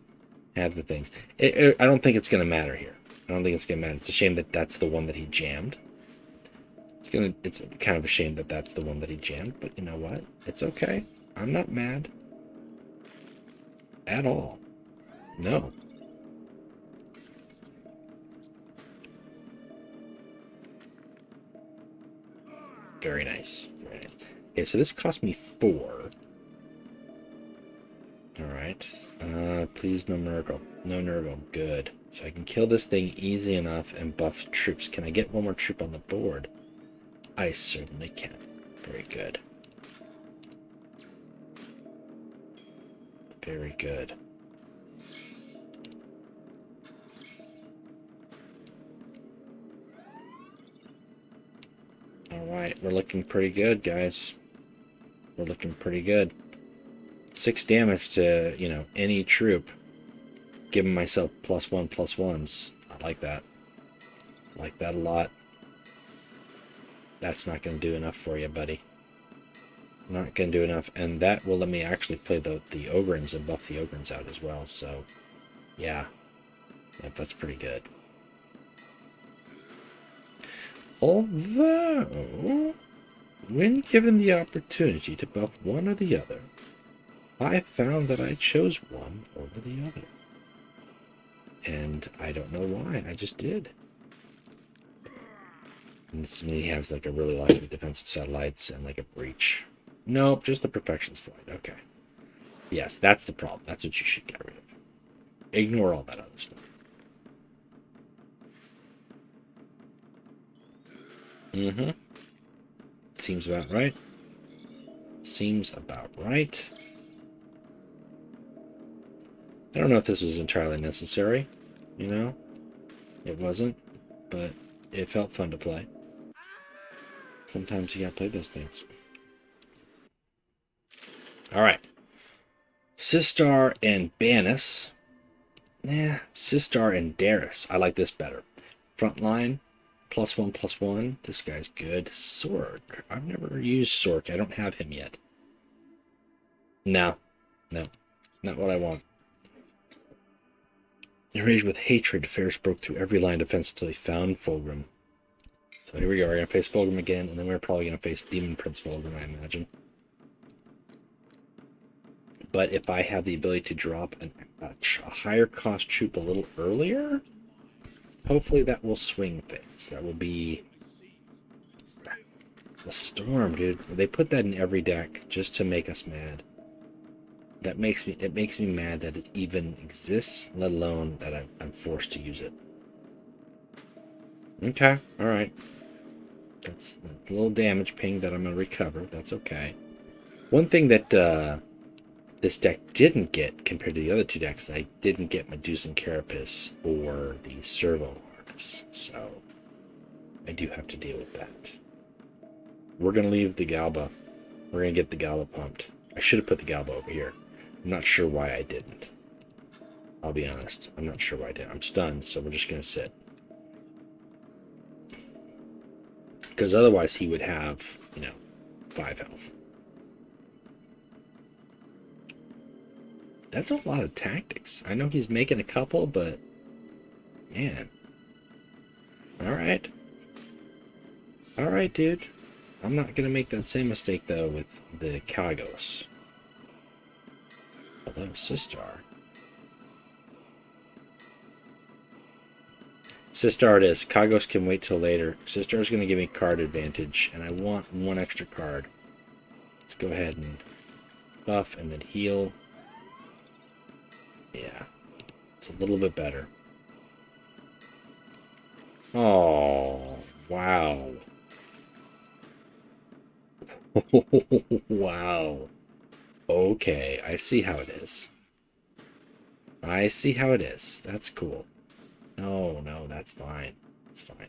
have the things. I don't think it's going to matter here. I don't think it's going to matter. It's a shame that that's the one that he jammed. It's kind of a shame that that's the one that he jammed, but you know what? It's okay. I'm not mad. At all. No. Very nice. Very nice. Okay, so this cost me 4. Alright. Please no Nurgle. No Nurgle. Good. So I can kill this thing easy enough and buff troops. Can I get one more troop on the board? I certainly can. Very good. Very good. Alright, we're looking pretty good, guys. We're looking pretty good. 6 damage to, you know, any troop. Giving myself +1/+1s. I like that. I like that a lot. That's not going to do enough for you, buddy. Not going to do enough. And that will let me actually play the Ogrins and buff the Ogrins out as well. So, yeah. Yep, that's pretty good. Although, when given the opportunity to buff one or the other, I found that I chose one over the other. And I don't know why, I just did. And he has like a really likely defensive satellites and like a breach. Nope, just the perfections flight. Okay. Yes, that's the problem. That's what you should get rid of. Ignore all that other stuff. Mm-hmm. Seems about right. Seems about right. I don't know if this was entirely necessary. You know? It wasn't. But it felt fun to play. Sometimes you gotta play those things. Alright. Sistar and Banus. Sistar and Darius. I like this better. Frontline. +1/+1. This guy's good. Sork. I've never used Sork. I don't have him yet. No. Not what I want. Enraged with hatred, Ferrus broke through every line of defense until he found Fulgrim. So here we go. We're going to face Fulgrim again, and then we're probably going to face Demon Prince Fulgrim, I imagine. But if I have the ability to drop a higher cost troop a little earlier, hopefully that will swing things. That will be the Storm, dude. They put that in every deck just to make us mad. It makes me mad that it even exists, let alone that I'm forced to use it. Okay, all right. That's a little damage ping that I'm gonna recover. That's okay. One thing that this deck didn't get compared to the other two decks, I didn't get Medusan Carapace or the Servo Harness, so I do have to deal with that. We're gonna leave the Galba. We're gonna get the Galba pumped. I should have put the Galba over here. I'm not sure why I didn't. I'll be honest. I'm not sure why I didn't. I'm stunned, so we're just gonna sit. Because otherwise he would have, 5 health. That's a lot of tactics. I know he's making a couple, but man. Alright. Alright, dude. I'm not gonna make that same mistake though with the Kagos. Hello, Sistar. Sistar it is. Kagos can wait till later. Sistar's going to give me card advantage, and I want one extra card. Let's go ahead and buff and then heal. Yeah. It's a little bit better. Oh, wow. Wow. Okay, I see how it is. I see how it is. That's cool. No, that's fine. That's fine.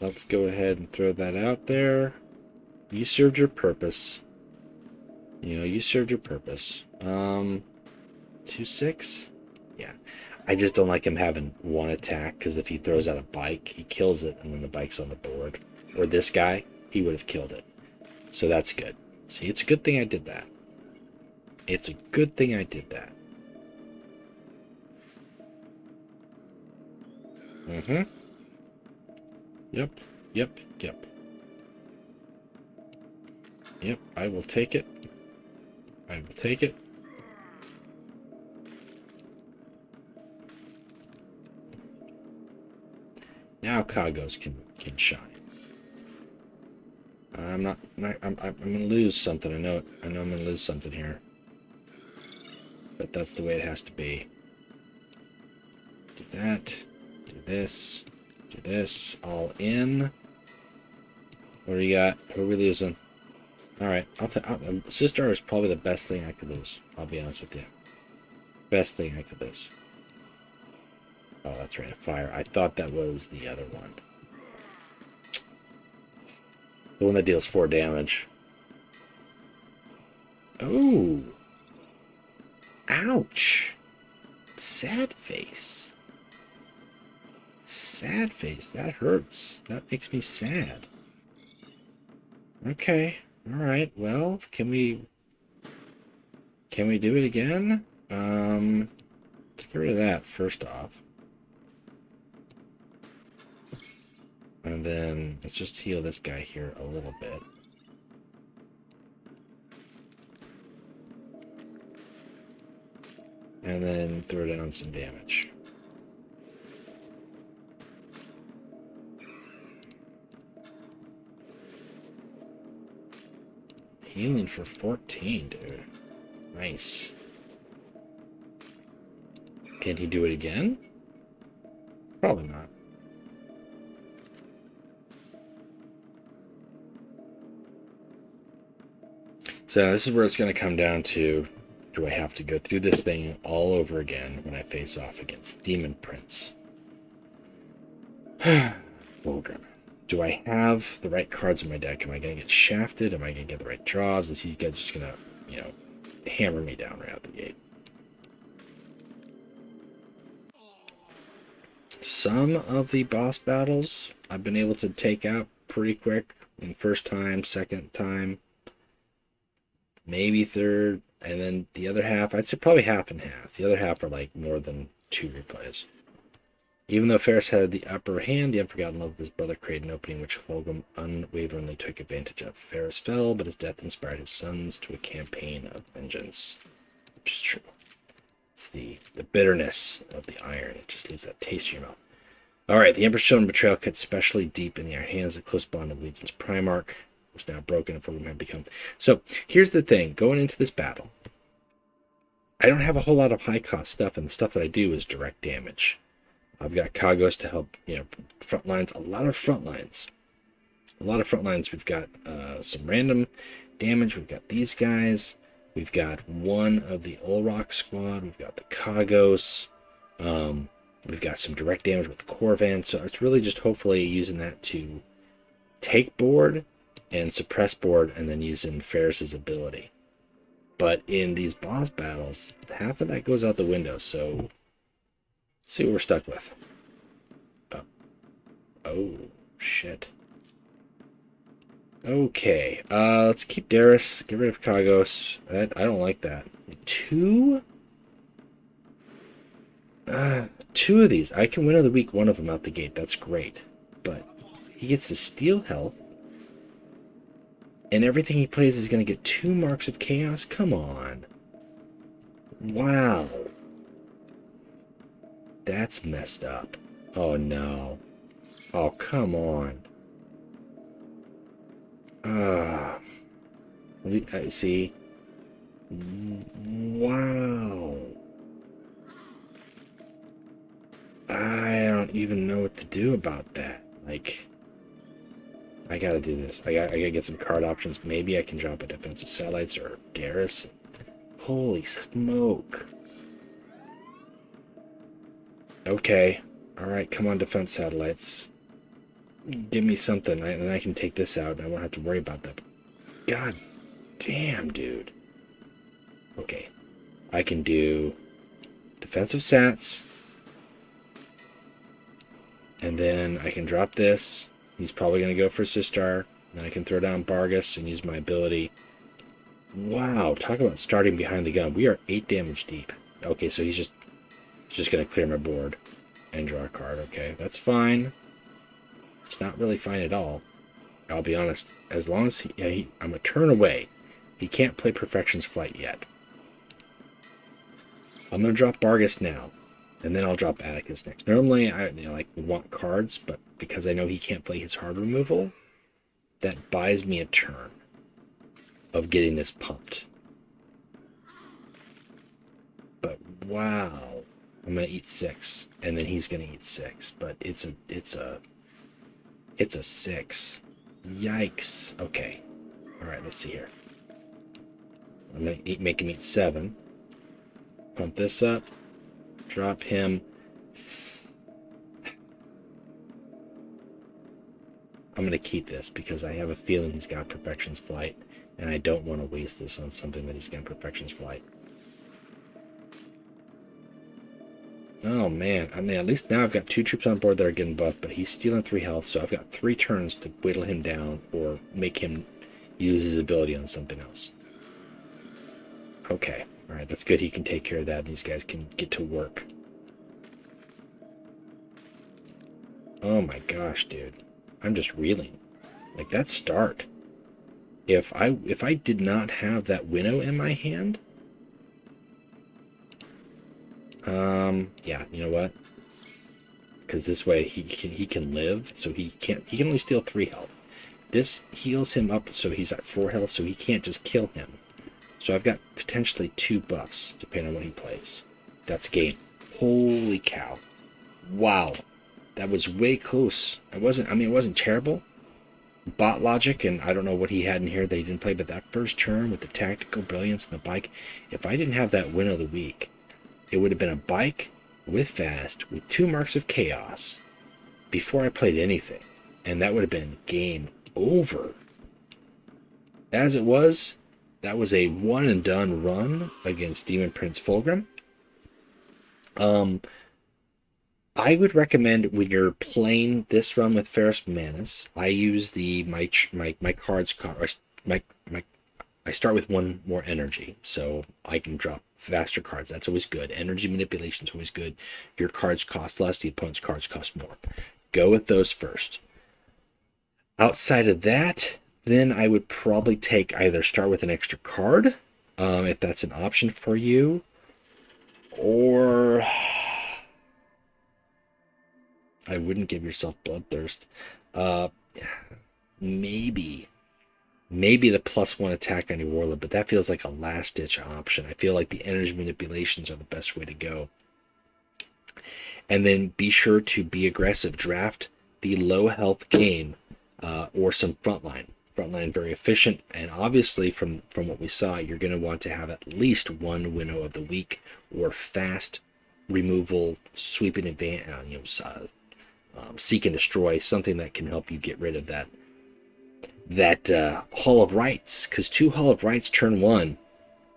Let's go ahead and throw that out there. You served your purpose. You served your purpose. 2/6? Yeah. I just don't like him having one attack, because if he throws out a bike, he kills it, and then the bike's on the board. Or this guy, he would have killed it. So that's good. See, it's a good thing I did that. It's a good thing I did that. Mm-hmm. Yep. Yep, I will take it. I will take it. Now Kagos can shine. I'm gonna lose something. I know I'm gonna lose something here. But that's the way it has to be. Do that. Do this. Do this. All in. What do you got? Who are we losing? Alright. Sistar is probably the best thing I could lose. I'll be honest with you. Best thing I could lose. Oh, that's right. A fire. I thought that was the other one. The one that deals 4 damage. Oh. Ouch. Sad face. Sad face. That hurts. That makes me sad. Okay. Alright. Well, can we do it again? Let's get rid of that first off. And then let's just heal this guy here a little bit. And then throw down some damage. Healing for 14, dude. Nice. Can he do it again? Probably not. So this is where it's going to come down to, do I have to go through this thing all over again when I face off against Demon Prince? Fulgrim. Do I have the right cards in my deck? Am I going to get shafted? Am I going to get the right draws? Is he just going to, hammer me down right out the gate? Some of the boss battles I've been able to take out pretty quick in first time, second time, maybe third, and then the other half, I'd say probably half and half. The other half are like more than 2 replays. Even though Ferrus had the upper hand, the unforgotten love of his brother created an opening which Fulgrim unwaveringly took advantage of. Ferrus fell, but his death inspired his sons to a campaign of vengeance. Which is true. It's the bitterness of the iron. It just leaves that taste in your mouth. Alright, the Emperor's shown betrayal cut especially deep in the iron hands. The close bond of Legion's Primarch was now broken and Fulgrim had become. So, here's the thing. Going into this battle, I don't have a whole lot of high-cost stuff, and the stuff that I do is direct damage. I've got Kagos to help, front lines. A lot of front lines. We've got some random damage. We've got these guys. We've got one of the Olrock squad. We've got the Kagos. We've got some direct damage with the Corvan. So it's really just hopefully using that to take board and suppress board, and then using Ferrus's ability. But in these boss battles, half of that goes out the window. So see what we're stuck with. Oh, shit. Okay, let's keep Darius. Get rid of Kagos. I don't like that. Two of these. I can win of the week one of them out the gate. That's great. But he gets the steal health. And everything he plays is going to get 2 marks of chaos? Come on. Wow. That's messed up. Oh, no. Oh, come on. See? Wow. I don't even know what to do about that. Like, I gotta do this. I gotta get some card options. Maybe I can drop a defensive satellites or Darius. Holy smoke. Okay. Alright, come on, defense satellites. Give me something, and I can take this out, and I won't have to worry about that. God damn, dude. Okay. I can do defensive sats. And then I can drop this. He's probably going to go for Sistar. Then I can throw down Bargus and use my ability. Wow, talk about starting behind the gun. We are 8 damage deep. Okay, so he's just going to clear my board and draw a card. Okay, that's fine. It's not really fine at all. I'll be honest. As long as I'm a turn away, he can't play Perfection's Flight yet. I'm going to drop Bargus now. And then I'll drop Atticus next. Normally, I would want cards, but because I know he can't play his hard removal, that buys me a turn of getting this pumped. But wow, I'm gonna eat 6, and then he's gonna eat 6. But it's a 6. Yikes. Okay. All right. Let's see here. I'm gonna make him eat 7. Pump this up. Drop him. I'm going to keep this because I have a feeling he's got Perfection's Flight, and I don't want to waste this on something that he's got Perfection's Flight. Oh man, I mean, at least now I've got 2 troops on board that are getting buffed, but he's stealing 3 health, so I've got 3 turns to whittle him down or make him use his ability on something else. Okay, alright, that's good. He can take care of that, and these guys can get to work. Oh my gosh, dude. I'm just reeling. Like, that start. If I did not have that winnow in my hand... yeah, you know what? Because this way he can live, so he can only steal 3 health. This heals him up so he's at 4 health, so he can't just kill him. So I've got potentially 2 buffs, depending on what he plays. That's game. Holy cow. Wow. That was way close. It wasn't terrible. Bot logic, and I don't know what he had in here that he didn't play, but that first turn with the tactical brilliance and the bike, if I didn't have that win of the week, it would have been a bike with fast, with 2 marks of chaos, before I played anything. And that would have been game over. As it was, that was a one and done run against Demon Prince Fulgrim. I would recommend when you're playing this run with Ferrus Manus, I use my cards. I start with 1 more energy, so I can drop faster cards. That's always good. Energy manipulation is always good. Your cards cost less, the opponent's cards cost more. Go with those first. Outside of that, then I would probably either start with an extra card, if that's an option for you, or I wouldn't give yourself bloodthirst. Maybe the +1 attack on your warlord, but that feels like a last-ditch option. I feel like the energy manipulations are the best way to go. And then be sure to be aggressive. Draft the low-health game or some frontline. Frontline very efficient, and obviously from what we saw, you're going to want to have at least 1 winnow of the week or fast removal, sweeping advance, seek and destroy, something that can help you get rid of that Hall of Rights, because 2 Hall of Rights turn 1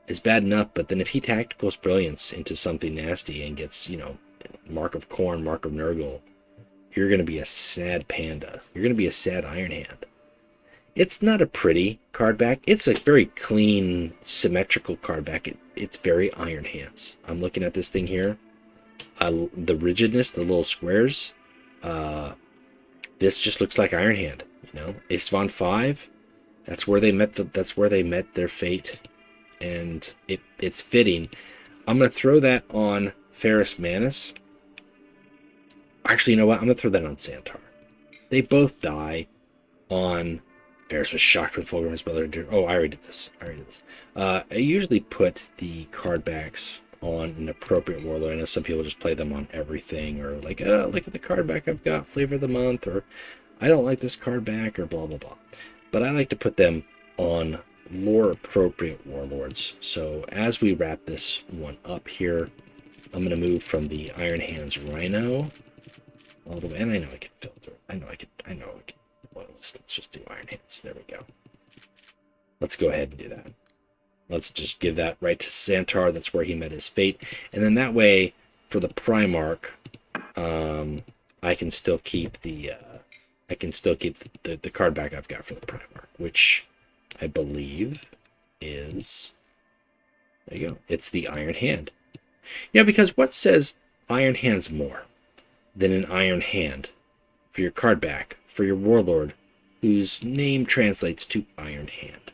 is bad enough, but then if he tacticals brilliance into something nasty and gets, Mark of Corn, Mark of Nurgle, you're going to be a sad panda. You're going to be a sad Iron Hand. It's not a pretty card back. It's a very clean, symmetrical card back. It's very Iron Hands. I'm looking at this thing here. The rigidness, the little squares, this just looks like Iron Hand. Isstvan 5, that's where they met their fate, and it's fitting. I'm going to throw that on Ferrus Manus. Actually, you know what? I'm going to throw that on Santar. They both die on... Ferrus was shocked when Fulgrim, his brother... Oh, I already did this. I usually put the card backs on an appropriate warlord. I know some people just play them on everything, or like, oh, look at the card back I've got, flavor of the month, or I don't like this card back, or blah, blah, blah. But I like to put them on lore-appropriate warlords. So as we wrap this one up here, I'm going to move from the Iron Hands Rhino all the way, and I know I can filter. I know I can. Well, let's just do Iron Hands. There we go. Let's go ahead and do that. Let's just give that right to Santar. That's where he met his fate. And then that way, for the Primarch, I can still keep the card back I've got for the Primarch, which I believe is, there you go. It's the Iron Hand. Because what says Iron Hands more than an Iron Hand for your card back for your warlord whose name translates to Iron Hand?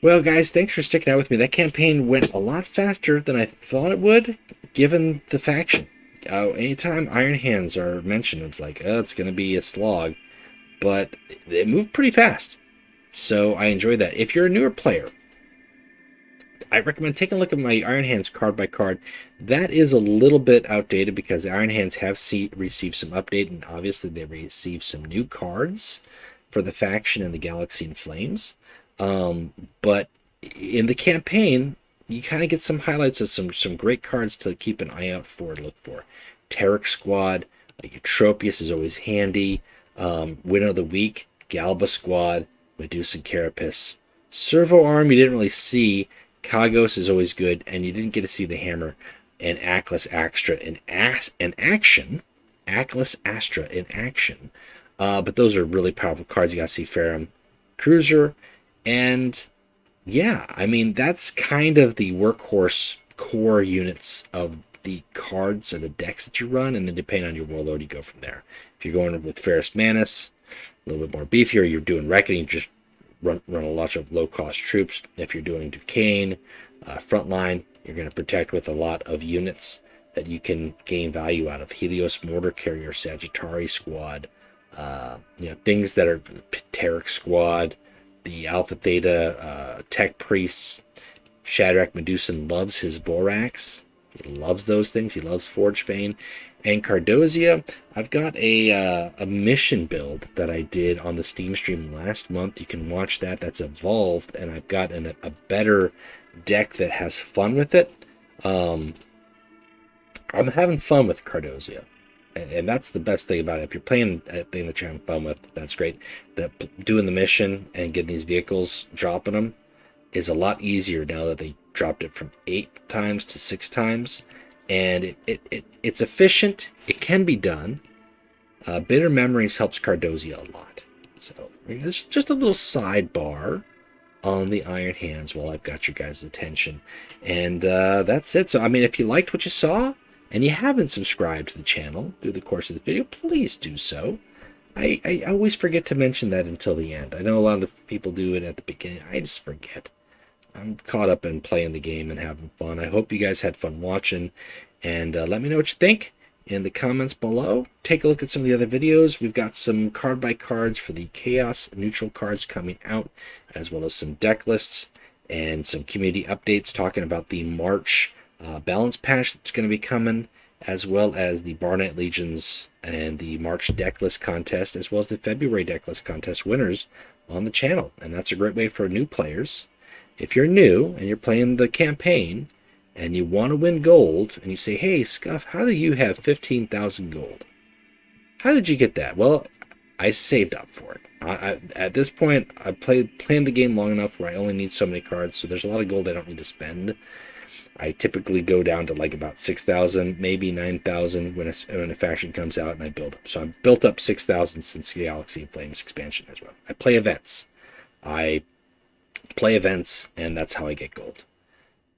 Well, guys, thanks for sticking out with me. That campaign went a lot faster than I thought it would, given the faction. Anytime Iron Hands are mentioned, it's like, oh, it's going to be a slog. But it moved pretty fast. So I enjoyed that. If you're a newer player, I recommend taking a look at my Iron Hands card by card. That is a little bit outdated because the Iron Hands have received some update, and obviously they received some new cards for the faction and the Galaxy in Flames. But in the campaign, you kind of get some highlights of some great cards to keep an eye out for, to look for. Tarek Squad, Eutropius is always handy. Winner of the Week, Galba Squad, Medusa and Carapace. Servo Arm you didn't really see. Kagos is always good, and you didn't get to see the hammer. and Atlas Astra in action. Atlas Astra in action. But those are really powerful cards. You got to see Ferrum Cruiser. And yeah, I mean, that's kind of the workhorse core units of the cards or the decks that you run. And then depending on your warlord, you go from there. If you're going with Ferrus Manus, a little bit more beefier, you're doing Reckoning, just run a lot of low-cost troops. If you're doing Duquesne, Frontline, you're going to protect with a lot of units that you can gain value out of. Helios Mortar Carrier, Sagittarius Squad, things that are Pteric Squad, the Alpha Theta Tech Priests. Shadrach Medusan loves his Vorax. He loves those things. He loves Forge Fane. And Cardosia, I've got a mission build that I did on the Steam stream last month. You can watch that. That's evolved, and I've got a better deck that has fun with it. I'm having fun with Cardosia, and that's the best thing about it. If you're playing a thing that you're having fun with, that's great. Doing the mission and getting these vehicles, dropping them, is a lot easier now that they dropped it from 8 times to 6 times. And it's efficient. It can be done. Bitter Memories helps Cardosia a lot. So there's just a little sidebar on the Iron Hands while I've got your guys' attention. And that's it. So, I mean, if you liked what you saw and you haven't subscribed to the channel through the course of the video, please do so. I always forget to mention that until the end. I know a lot of people do it at the beginning. I just forget. I'm caught up in playing the game and having fun. I hope you guys had fun watching, and let me know what you think in the comments below. Take a look at some of the other videos. We've got some card by cards for the Chaos neutral cards coming out, as well as some deck lists and some community updates talking about the March balance patch that's going to be coming, as well as the Barnite Legions and the March deck list contest, as well as the February deck list contest winners on the channel. And that's a great way for new players. If you're new and you're playing the campaign and you want to win gold and you say, hey, Scuff, how do you have 15,000 gold? How did you get that? Well, I saved up for it. At this point, I've played the game long enough where I only need so many cards, so there's a lot of gold I don't need to spend. I typically go down to like about 6,000, maybe 9,000 when a faction comes out, and I build up. So I've built up 6,000 since the Galaxy of Flames expansion as well. I play events. And that's how I get gold.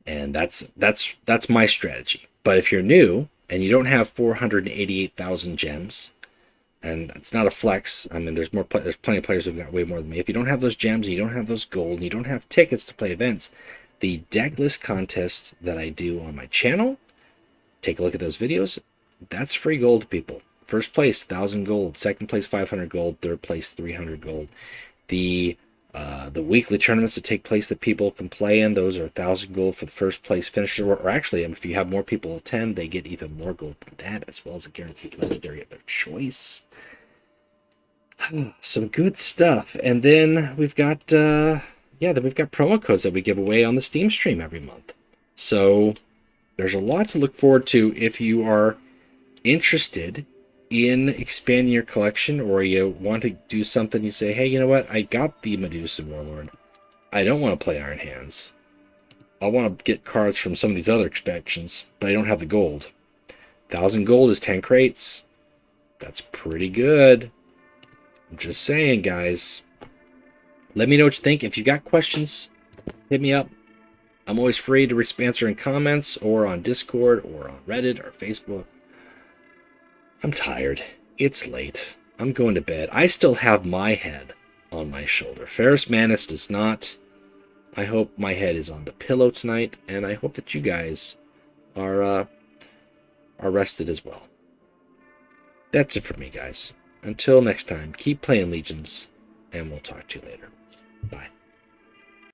And that's my strategy. But if you're new and you don't have 488,000 gems, and it's not a flex, I mean, there's plenty of players who've got way more than me. If you don't have those gems and you don't have those gold and you don't have tickets to play events, the deck list contest that I do on my channel, take a look at those videos. That's free gold to people. First place, 1,000 gold. Second place, 500 gold. Third place, 300 gold. The weekly tournaments that take place that people can play in, those are 1,000 gold for the first place finisher. Or actually, if you have more people attend, they get even more gold than that, as well as a guaranteed legendary of their choice. Some good stuff. And then we've got promo codes that we give away on the Steam stream every month. So there's a lot to look forward to if you are interested in expanding your collection, or you want to do something. You say, hey, you know what, I got the Medusa Warlord, I don't want to play Iron Hands, I want to get cards from some of these other expansions, but I don't have the gold. 1,000 gold is 10 crates. That's pretty good. I'm just saying, guys. Let me know what you think. If you got questions, hit me up. I'm always free to answer in comments, or on Discord, or on Reddit, or Facebook. I'm tired. It's late. I'm going to bed. I still have my head on my shoulder. Ferrus Manus does not. I hope my head is on the pillow tonight, and I hope that you guys are rested as well. That's it for me, guys. Until next time, keep playing Legions, and we'll talk to you later. Bye.